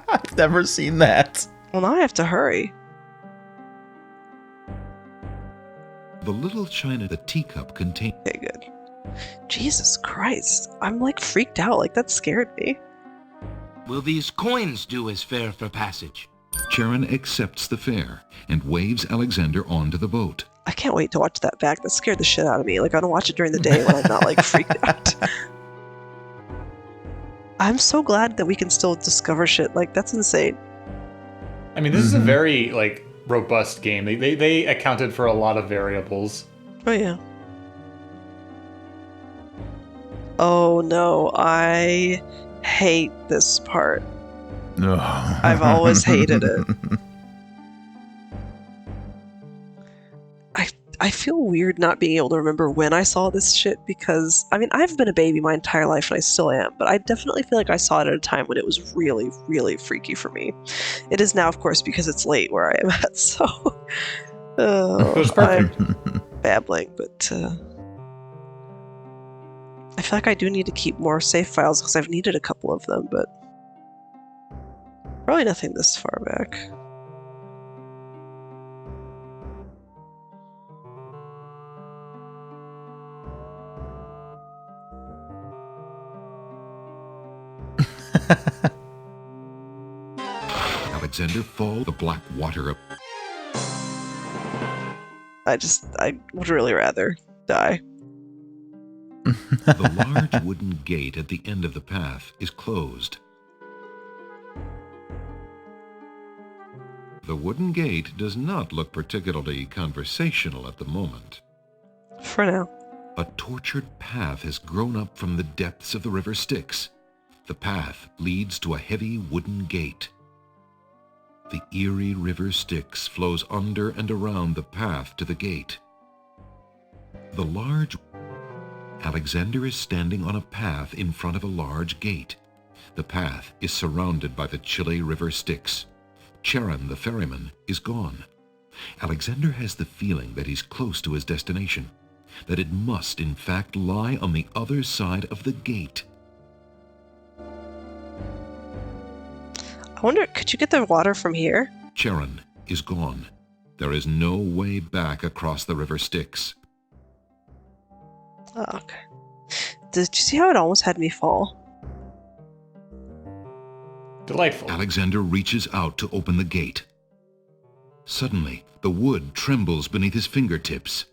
Speaker 6: I've never seen that.
Speaker 5: Well, now I have to hurry.
Speaker 8: The little china the teacup contained.
Speaker 5: Okay, good. Jesus Christ. I'm like freaked out. Like, that scared me.
Speaker 2: Will these coins do as fare for passage?
Speaker 8: Charon accepts the fare and waves Alexander onto the boat.
Speaker 5: I can't wait to watch that back. That scared the shit out of me. Like, I don't watch it during the day when I'm not like freaked out. I'm so glad that we can still discover shit. Like, that's insane.
Speaker 7: I mean, this is a very like robust game. They accounted for a lot of variables.
Speaker 5: Oh yeah. Oh no, I hate this part. I've always hated it. I feel weird not being able to remember when I saw this shit because, I mean, I've been a baby my entire life and I still am, but I definitely feel like I saw it at a time when it was really, really freaky for me. It is now, of course, because it's late where I am at, so...
Speaker 7: It was perfect.
Speaker 5: I'm babbling, but... I feel like I do need to keep more save files because I've needed a couple of them, but... Probably nothing this far back.
Speaker 8: Alexander fall the black water up.
Speaker 5: I would really rather die.
Speaker 8: The large wooden gate at the end of the path is closed. The wooden gate does not look particularly conversational at the moment.
Speaker 5: For now.
Speaker 8: A tortured path has grown up from the depths of the river Styx. The path leads to a heavy wooden gate. The eerie river Styx flows under and around the path to the gate. The large... Alexander is standing on a path in front of a large gate. The path is surrounded by the chilly river Styx. Charon, the ferryman, is gone. Alexander has the feeling that he's close to his destination, that it must in fact lie on the other side of the gate.
Speaker 5: I wonder, could you get the water from here?
Speaker 8: Charon is gone. There is no way back across the river Styx.
Speaker 5: Oh, okay. Did you see how it almost had me fall?
Speaker 7: Delightful.
Speaker 8: Alexander reaches out to open the gate. Suddenly, the wood trembles beneath his fingertips.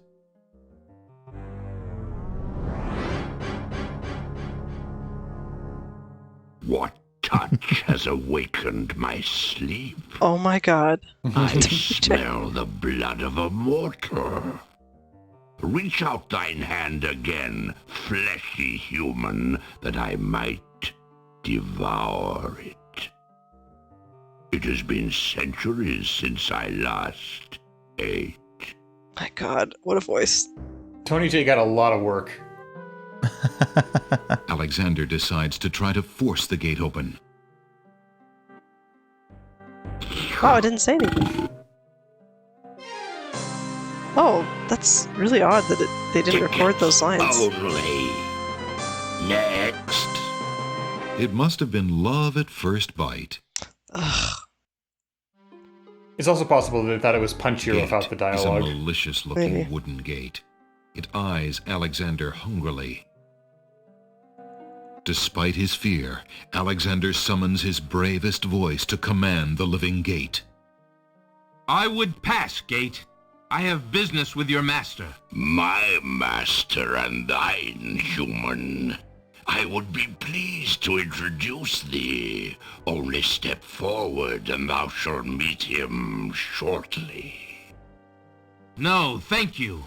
Speaker 1: What touch has awakened my sleep?
Speaker 5: Oh my god.
Speaker 1: I smell the blood of a mortal. Reach out thine hand again, fleshy human, that I might devour it. It has been centuries since I last ate.
Speaker 5: My god, what a voice.
Speaker 7: Tony J got a lot of work.
Speaker 8: Alexander decides to try to force the gate open.
Speaker 5: Wow, I didn't say anything. Oh, that's really odd that they didn't record those lines.
Speaker 1: Only. Next.
Speaker 8: It must have been love at first bite.
Speaker 5: Ugh.
Speaker 7: It's also possible that they thought it was punchier without the dialogue.
Speaker 8: It's a malicious-looking
Speaker 5: Maybe.
Speaker 8: wooden gate. It eyes Alexander hungrily. Despite his fear, Alexander summons his bravest voice to command the living gate.
Speaker 2: I would pass, gate. I have business with your master.
Speaker 1: My master and thine, human. I would be pleased to introduce thee. Only step forward and thou shalt meet him shortly.
Speaker 2: No, thank you.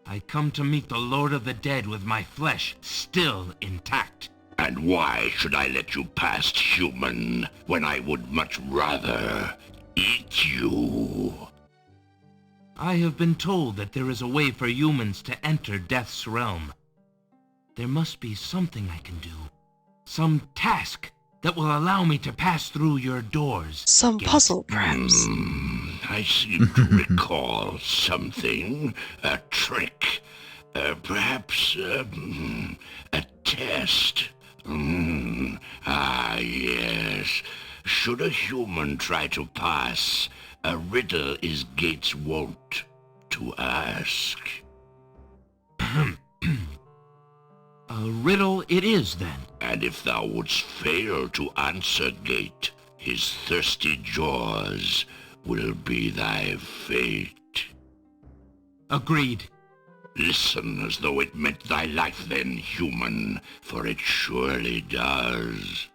Speaker 2: I come to meet the Lord of the Dead with my flesh still intact.
Speaker 1: And why should I let you past human when I would much rather eat you?
Speaker 2: I have been told that there is a way for humans to enter Death's realm. There must be something I can do. Some task that will allow me to pass through your doors.
Speaker 5: Some puzzle, perhaps.
Speaker 1: I seem to recall something. A trick. Perhaps a test. Yes. Should a human try to pass, a riddle is Gates wont to ask.
Speaker 2: A riddle it is, then.
Speaker 1: And if thou wouldst fail to answer Gate, his thirsty jaws will be thy fate.
Speaker 2: Agreed.
Speaker 1: Listen as though it meant thy life then, human, for it surely does.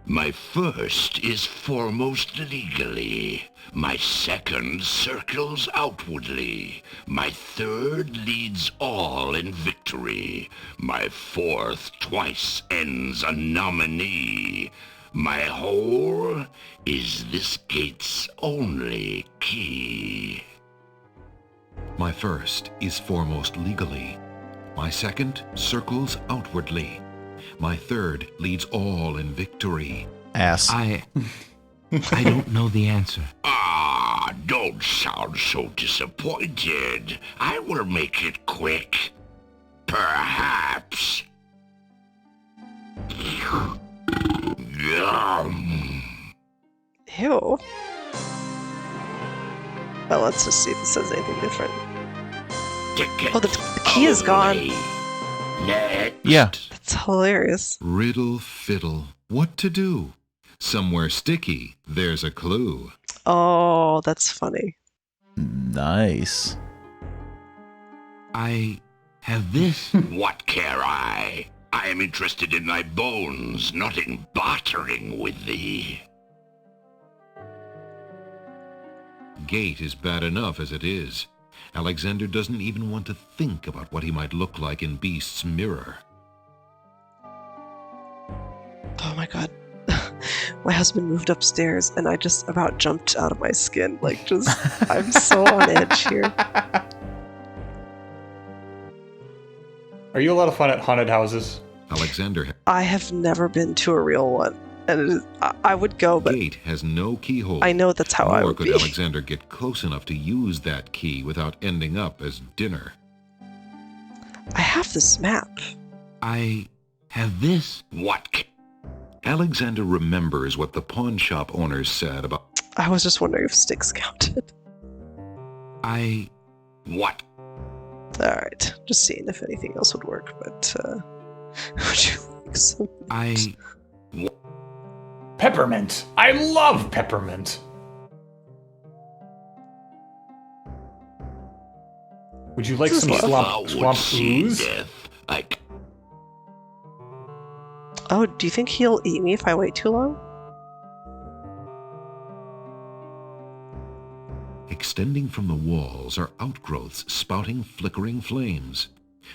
Speaker 1: My first is foremost legally. My second circles outwardly. My third leads all in victory. My fourth twice ends a nominee. My whole is this gate's only key.
Speaker 8: My first is foremost legally. My second circles outwardly. My third leads all in victory.
Speaker 6: Ass.
Speaker 2: I don't know the answer.
Speaker 1: Ah, don't sound so disappointed. I will make it quick. Perhaps. Yum.
Speaker 5: Ew. Well, let's just see if it says anything different. Oh, the key is gone.
Speaker 1: Next.
Speaker 6: Yeah.
Speaker 5: That's hilarious.
Speaker 8: Riddle fiddle. What to do? Somewhere sticky, there's a clue.
Speaker 5: Oh, that's funny.
Speaker 6: Nice.
Speaker 2: I have this.
Speaker 1: What care I? I am interested in thy bones, not in bartering with thee.
Speaker 8: Gate is bad enough as it is. Alexander doesn't even want to think about what he might look like in Beast's mirror.
Speaker 5: Oh my god. My husband moved upstairs and I just about jumped out of my skin. Like, just, I'm so on edge here.
Speaker 7: Are you a lot of fun at haunted houses?
Speaker 8: Alexander.
Speaker 5: I have never been to a real one. And it is, I would go, but
Speaker 8: Gate has no keyhole.
Speaker 5: I know that's how I
Speaker 8: Nor
Speaker 5: would
Speaker 8: could
Speaker 5: be.
Speaker 8: Alexander get close enough to use that key without ending up as dinner.
Speaker 5: I have this map.
Speaker 2: I have this.
Speaker 1: What?
Speaker 8: Alexander remembers what the pawn shop owners said about...
Speaker 5: I was just wondering if sticks counted.
Speaker 1: What?
Speaker 5: Alright, just seeing if anything else would work, but, would you like some?
Speaker 7: Peppermint! I love peppermint! Would you like
Speaker 5: This
Speaker 7: some
Speaker 5: is
Speaker 7: swamp ooze?
Speaker 1: Death,
Speaker 5: Oh, do you think he'll eat me if I wait too long?
Speaker 8: Extending from the walls are outgrowths spouting flickering flames.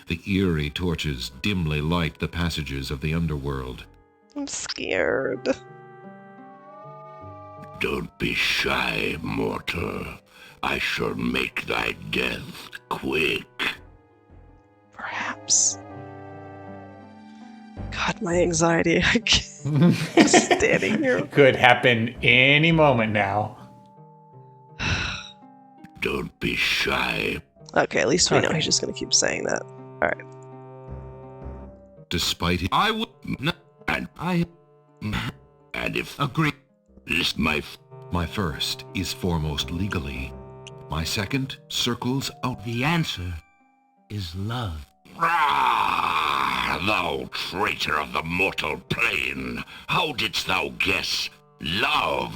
Speaker 8: The eerie torches dimly light the passages of the underworld.
Speaker 5: I'm scared.
Speaker 1: Don't be shy, mortal. I shall make thy death quick.
Speaker 5: Perhaps. God, my anxiety. I can't. Just standing here.
Speaker 7: Could happen any moment now.
Speaker 1: Don't be shy.
Speaker 5: Okay, at least we know he's just gonna keep saying that. Alright.
Speaker 8: Despite it,
Speaker 2: I would not.
Speaker 1: And if
Speaker 2: Agree.
Speaker 1: this
Speaker 8: my first is foremost legally. My second circles out.
Speaker 2: The answer is love.
Speaker 1: thou traitor of the mortal plane, how didst thou guess love?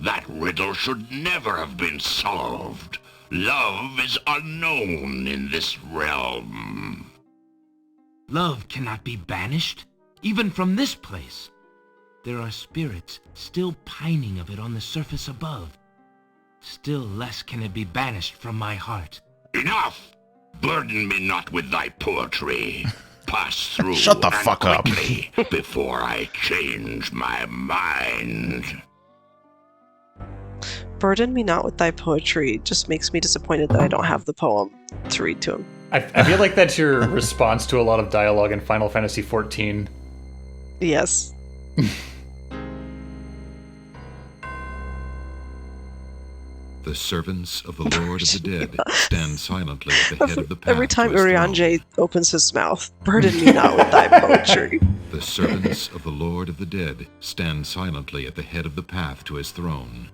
Speaker 1: That riddle should never have been solved. Love is unknown in this realm.
Speaker 2: Love cannot be banished, even from this place. There are spirits still pining of it on the surface above. still less can it be banished from my heart.
Speaker 1: Enough! Burden me not with thy poetry. Pass through
Speaker 6: Shut the
Speaker 1: and
Speaker 6: fuck up.
Speaker 1: quickly before I change my mind.
Speaker 5: Burden me not with thy poetry just makes me disappointed that I don't have the poem to read to him.
Speaker 7: I feel like that's your response to a lot of dialogue in Final Fantasy XIV.
Speaker 5: Yes.
Speaker 8: The servants of the Lord of the Dead stand silently at the head of the path.
Speaker 5: Every time
Speaker 8: to his throne.
Speaker 5: Urianger opens his mouth, burden me not with thy poetry.
Speaker 8: The servants of the Lord of the Dead stand silently at the head of the path to his throne.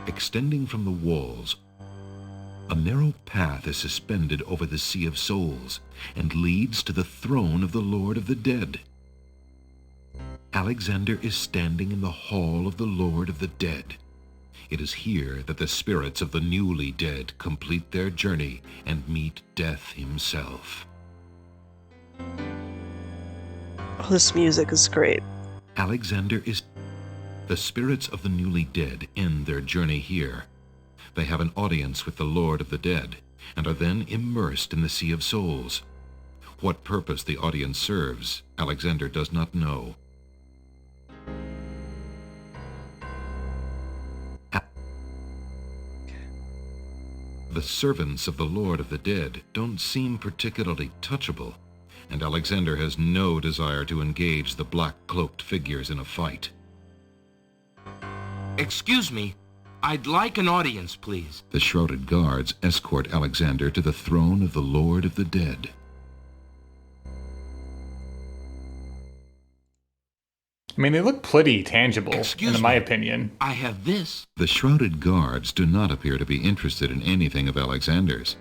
Speaker 8: Extending from the walls, a narrow path is suspended over the Sea of Souls and leads to the throne of the Lord of the Dead. Alexander is standing in the hall of the Lord of the Dead. It is here that the spirits of the newly dead complete their journey and meet death himself.
Speaker 5: Oh, this music is great.
Speaker 8: Alexander is... The spirits of the newly dead end their journey here. They have an audience with the Lord of the Dead, and are then immersed in the Sea of Souls. What purpose the audience serves, Alexander does not know. The servants of the Lord of the Dead don't seem particularly touchable, and Alexander has no desire to engage the black-cloaked figures in a fight.
Speaker 2: Excuse me, I'd like an audience, please.
Speaker 8: The shrouded guards escort Alexander to the throne of the Lord of the Dead.
Speaker 7: I mean, they look pretty tangible, in my
Speaker 2: me.
Speaker 7: opinion.
Speaker 2: I have this.
Speaker 8: The shrouded guards do not appear to be interested in anything of Alexander's.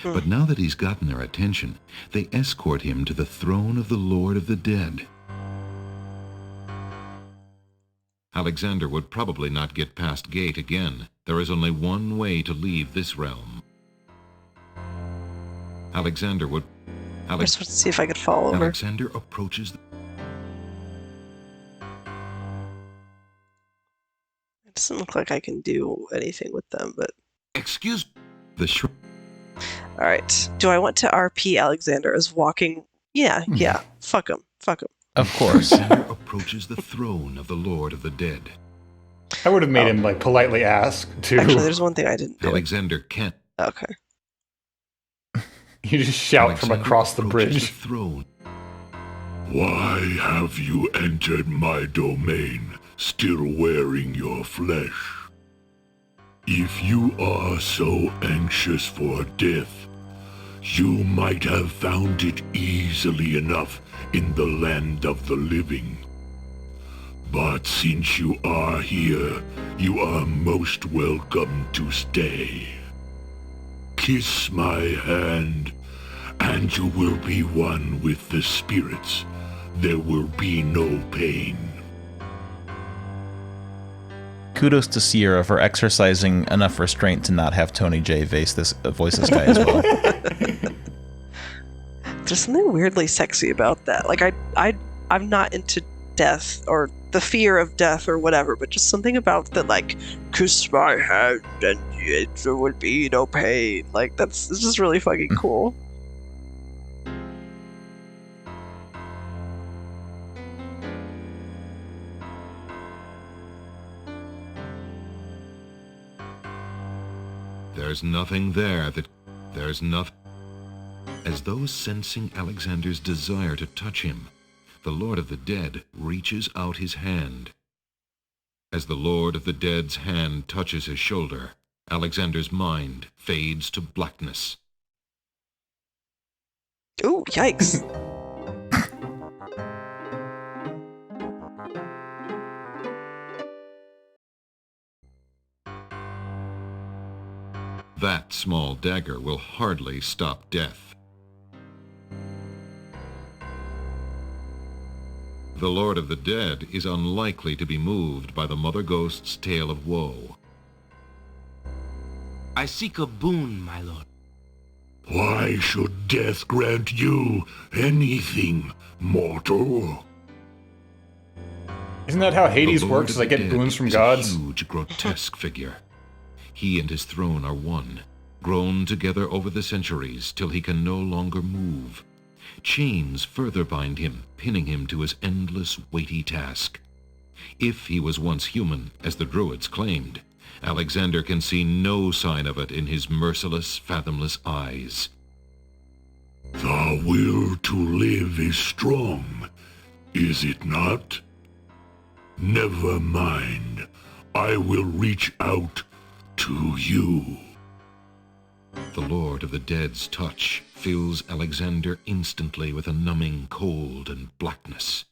Speaker 8: But now that he's gotten their attention, they escort him to the throne of the Lord of the Dead. Alexander would probably not get past gate again. There is only one way to leave this realm. Alexander would...
Speaker 5: I just want to see if I could fall over.
Speaker 8: Alexander approaches...
Speaker 5: It doesn't look like I can do anything with them, but...
Speaker 2: Excuse...
Speaker 8: The
Speaker 5: Alright. Do I want to RP Alexander as walking... Yeah. Fuck him.
Speaker 6: Of course.
Speaker 8: Alexander approaches the throne of the Lord of the Dead.
Speaker 7: I would have made him, politely ask to...
Speaker 5: Actually, there's one thing I didn't do.
Speaker 8: Alexander can't...
Speaker 5: Okay.
Speaker 7: You just shout
Speaker 8: Alexander
Speaker 7: from across the
Speaker 8: approaches
Speaker 7: bridge.
Speaker 8: The throne.
Speaker 9: Why have you entered my domain, still wearing your flesh? If you are so anxious for death, you might have found it easily enough in the land of the living. But since you are here, you are most welcome to stay. Kiss my hand, and you will be one with the spirits. There will be no pain.
Speaker 6: Kudos to Sierra for exercising enough restraint to not have Tony J voice this guy as well.
Speaker 5: There's something weirdly sexy about that. Like, I'm not into death or the fear of death or whatever, but just something about the, kiss my hand and there will be no pain. It's just really fucking cool.
Speaker 8: There's nothing there that... There's nothing... As though sensing Alexander's desire to touch him, the Lord of the Dead reaches out his hand. As the Lord of the Dead's hand touches his shoulder, Alexander's mind fades to blackness.
Speaker 5: Ooh, yikes.
Speaker 8: That small dagger will hardly stop death. The Lord of the Dead is unlikely to be moved by the Mother Ghost's tale of woe.
Speaker 2: I seek a boon, my lord.
Speaker 9: Why should death grant you anything, mortal?
Speaker 7: Isn't that how Hades works? They get boons from gods?
Speaker 8: A huge, grotesque figure. He and his throne are one, grown together over the centuries till he can no longer move. Chains further bind him, pinning him to his endless, weighty task. If he was once human, as the Druids claimed, Alexander can see no sign of it in his merciless, fathomless eyes.
Speaker 9: The will to live is strong, is it not? Never mind. I will reach out to you.
Speaker 8: The Lord of the Dead's touch fills Alexander instantly with a numbing cold and blackness.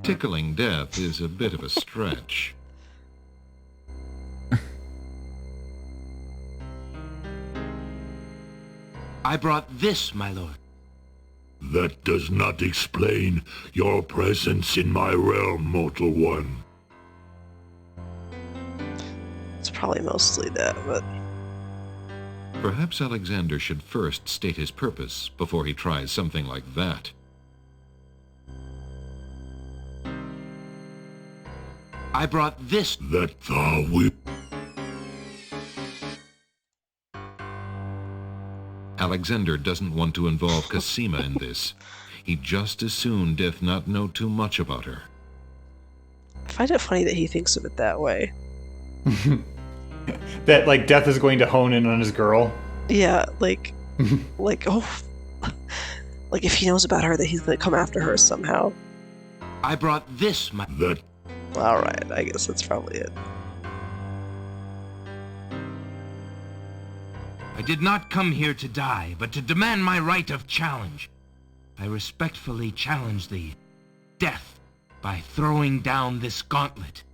Speaker 8: Tickling death is a bit of a stretch.
Speaker 2: I brought this, my lord.
Speaker 9: That does not explain your presence in my realm, mortal one.
Speaker 5: It's probably mostly that, but...
Speaker 8: Perhaps Alexander should first state his purpose before he tries something like that.
Speaker 2: I brought this.
Speaker 9: That thou will...
Speaker 8: Alexander doesn't want to involve Cosima in this. He just as soon doth not know too much about her.
Speaker 5: I find it funny that he thinks of it that way.
Speaker 7: That, like, Death is going to hone in on his girl?
Speaker 5: Yeah, like, oh, like if he knows about her, that he's gonna come after her somehow.
Speaker 2: I brought this, my...
Speaker 9: That...
Speaker 5: Alright, I guess that's probably it.
Speaker 2: I did not come here to die, but to demand my right of challenge. I respectfully challenge thee, Death, by throwing down this gauntlet.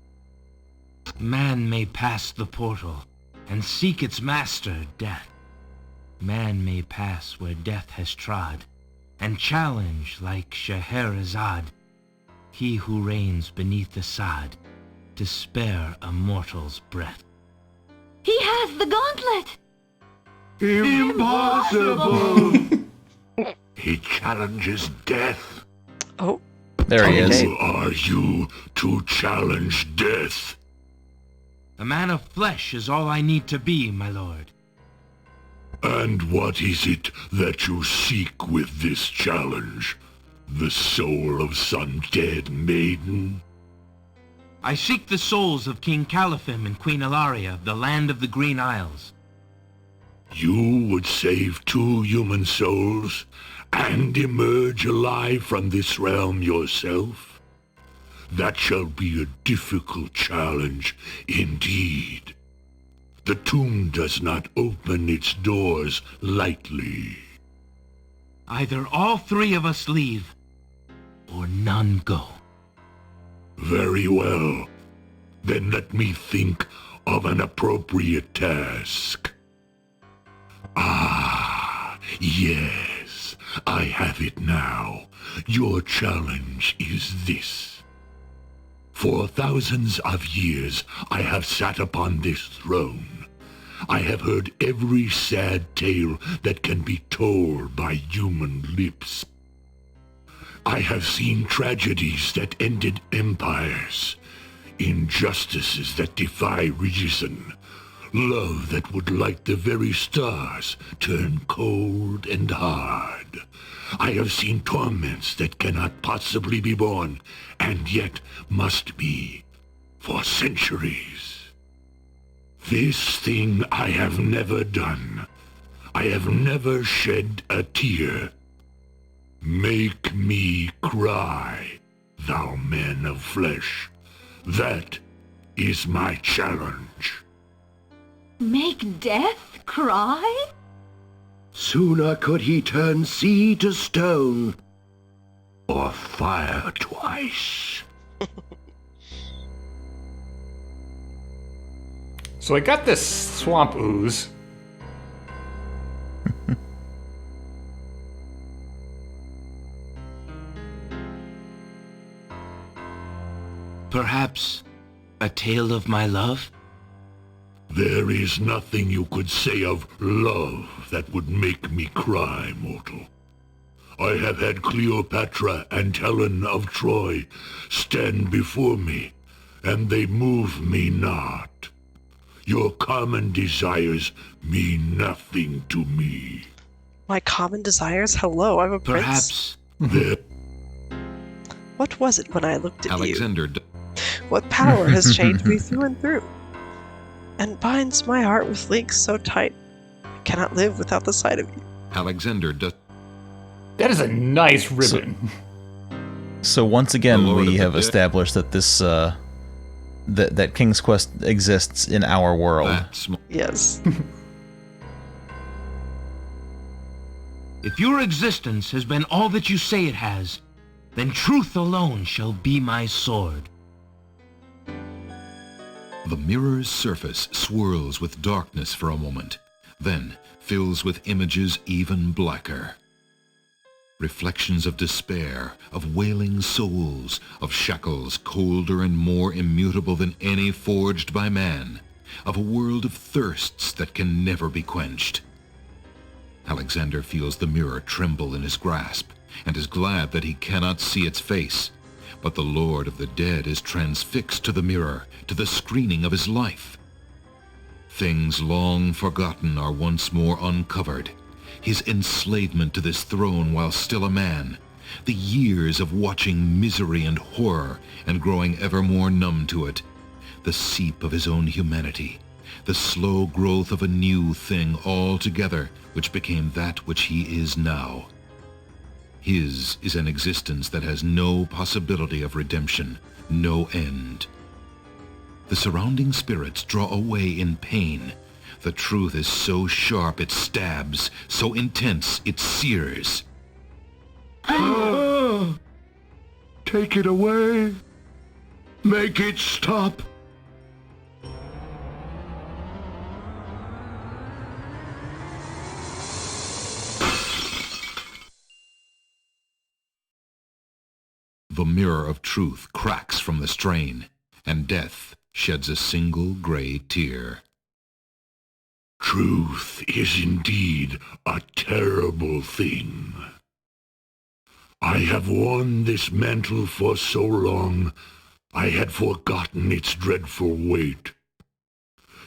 Speaker 2: Man may pass the portal and seek its master, Death. Man may pass where Death has trod, and challenge like Scheherazade, he who reigns beneath the sod, to spare a mortal's breath.
Speaker 12: He has the gauntlet!
Speaker 9: Impossible! He challenges death.
Speaker 5: Oh.
Speaker 6: There he is.
Speaker 9: Who are you to challenge death?
Speaker 2: A man of flesh is all I need to be, my lord.
Speaker 9: And what is it that you seek with this challenge? The soul of some dead maiden?
Speaker 2: I seek the souls of King Caliphim and Queen Ilaria of the land of the Green Isles.
Speaker 9: You would save 2 human souls and emerge alive from this realm yourself? That shall be a difficult challenge indeed. The tomb does not open its doors lightly.
Speaker 2: Either all 3 of us leave, or none go.
Speaker 9: Very well. Then let me think of an appropriate task. Ah, yes, I have it now. Your challenge is this. For thousands of years I have sat upon this throne. I have heard every sad tale that can be told by human lips. I have seen tragedies that ended empires, injustices that defy reason, love that would light the very stars turn cold and hard. I have seen torments that cannot possibly be borne, and yet must be, for centuries. This thing I have never done. I have never shed a tear. Make me cry, thou man of flesh. That is my challenge.
Speaker 11: Make Death cry?
Speaker 14: Sooner could he turn sea to stone.
Speaker 9: Or fire twice.
Speaker 7: So I got this swamp ooze.
Speaker 2: Perhaps a tale of my love?
Speaker 9: There is nothing you could say of love that would make me cry, mortal. I have had Cleopatra and Helen of Troy stand before me, and they move me not. Your common desires mean nothing to me.
Speaker 5: My common desires? Hello, I'm a
Speaker 2: Perhaps.
Speaker 5: prince. What was it when I looked at
Speaker 8: Alexander
Speaker 5: you? What power has changed me through and through, and binds my heart with links so tight I cannot live without the sight of you?
Speaker 8: Alexander does.
Speaker 7: That is a nice ribbon.
Speaker 6: So once again, we have
Speaker 8: Dead.
Speaker 6: established that this that King's Quest exists in our world.
Speaker 5: Yes.
Speaker 2: If your existence has been all that you say it has, then truth alone shall be my sword.
Speaker 8: The mirror's surface swirls with darkness for a moment, then fills with images even blacker. Reflections of despair, of wailing souls, of shackles colder and more immutable than any forged by man, of a world of thirsts that can never be quenched. Alexander feels the mirror tremble in his grasp, and is glad that he cannot see its face. But the Lord of the Dead is transfixed to the mirror, to the screening of his life. Things long forgotten are once more uncovered. His enslavement to this throne while still a man, the years of watching misery and horror and growing ever more numb to it, the seep of his own humanity, the slow growth of a new thing altogether which became that which he is now. His is an existence that has no possibility of redemption, no end. The surrounding spirits draw away in pain. The truth is so sharp it stabs, so intense it sears.
Speaker 9: Take it away. Make it stop.
Speaker 8: The mirror of truth cracks from the strain, and death sheds a single gray tear.
Speaker 9: Truth is indeed a terrible thing. I have worn this mantle for so long, I had forgotten its dreadful weight.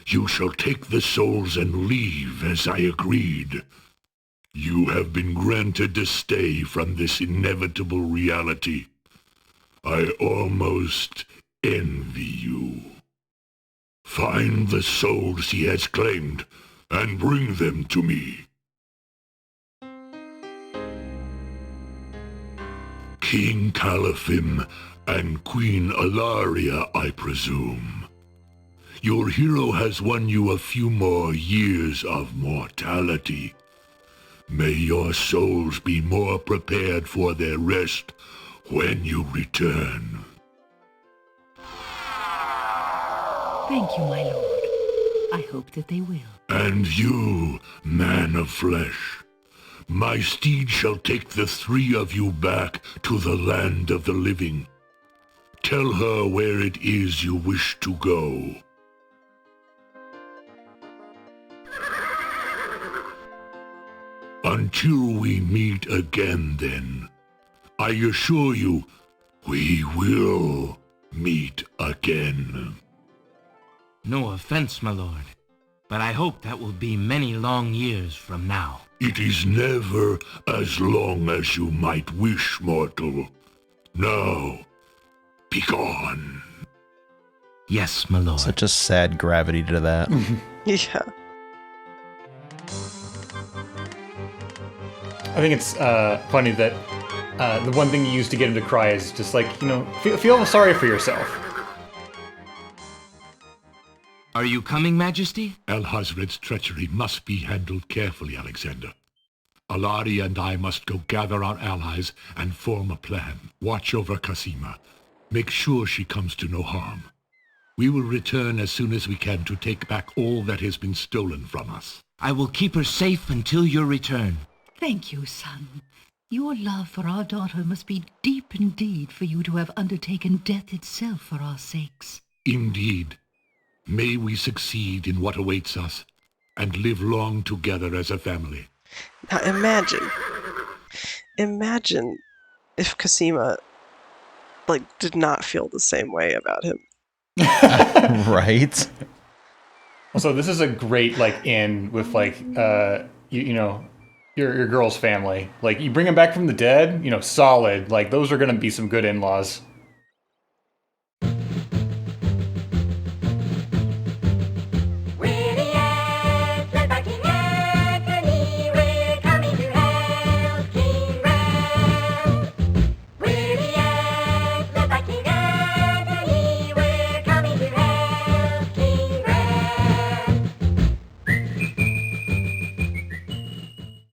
Speaker 9: You shall take the souls and leave as I agreed. You have been granted a stay from this inevitable reality. I almost envy you. Find the souls he has claimed, and bring them to me. King Calaphim and Queen Ilaria, I presume. Your hero has won you a few more years of mortality. May your souls be more prepared for their rest when you return.
Speaker 11: Thank you, my lord. I hope that they will.
Speaker 9: And you, man of flesh, my steed shall take the three of you back to the land of the living. Tell her where it is you wish to go. Until we meet again, then, I assure you, we will meet again.
Speaker 2: No offense, my lord, but I hope that will be many long years from now.
Speaker 9: It is never as long as you might wish, mortal. Now, begone.
Speaker 2: Yes, my lord.
Speaker 6: Such a sad gravity to that.
Speaker 5: Yeah.
Speaker 7: I think it's funny that the one thing you use to get him to cry is just like, feel sorry for yourself.
Speaker 2: Are you coming, Majesty?
Speaker 9: Alhazred's treachery must be handled carefully, Alexander. Ilaria and I must go gather our allies and form a plan. Watch over Cosima. Make sure she comes to no harm. We will return as soon as we can to take back all that has been stolen from us.
Speaker 2: I will keep her safe until your return.
Speaker 11: Thank you, son. Your love for our daughter must be deep indeed for you to have undertaken death itself for our sakes.
Speaker 9: Indeed. May we succeed in what awaits us, and live long together as a family.
Speaker 5: Now imagine if Cosima, did not feel the same way about him.
Speaker 6: Right?
Speaker 7: So this is a great, in with, your girl's family. You bring them back from the dead, solid. Those are going to be some good in-laws.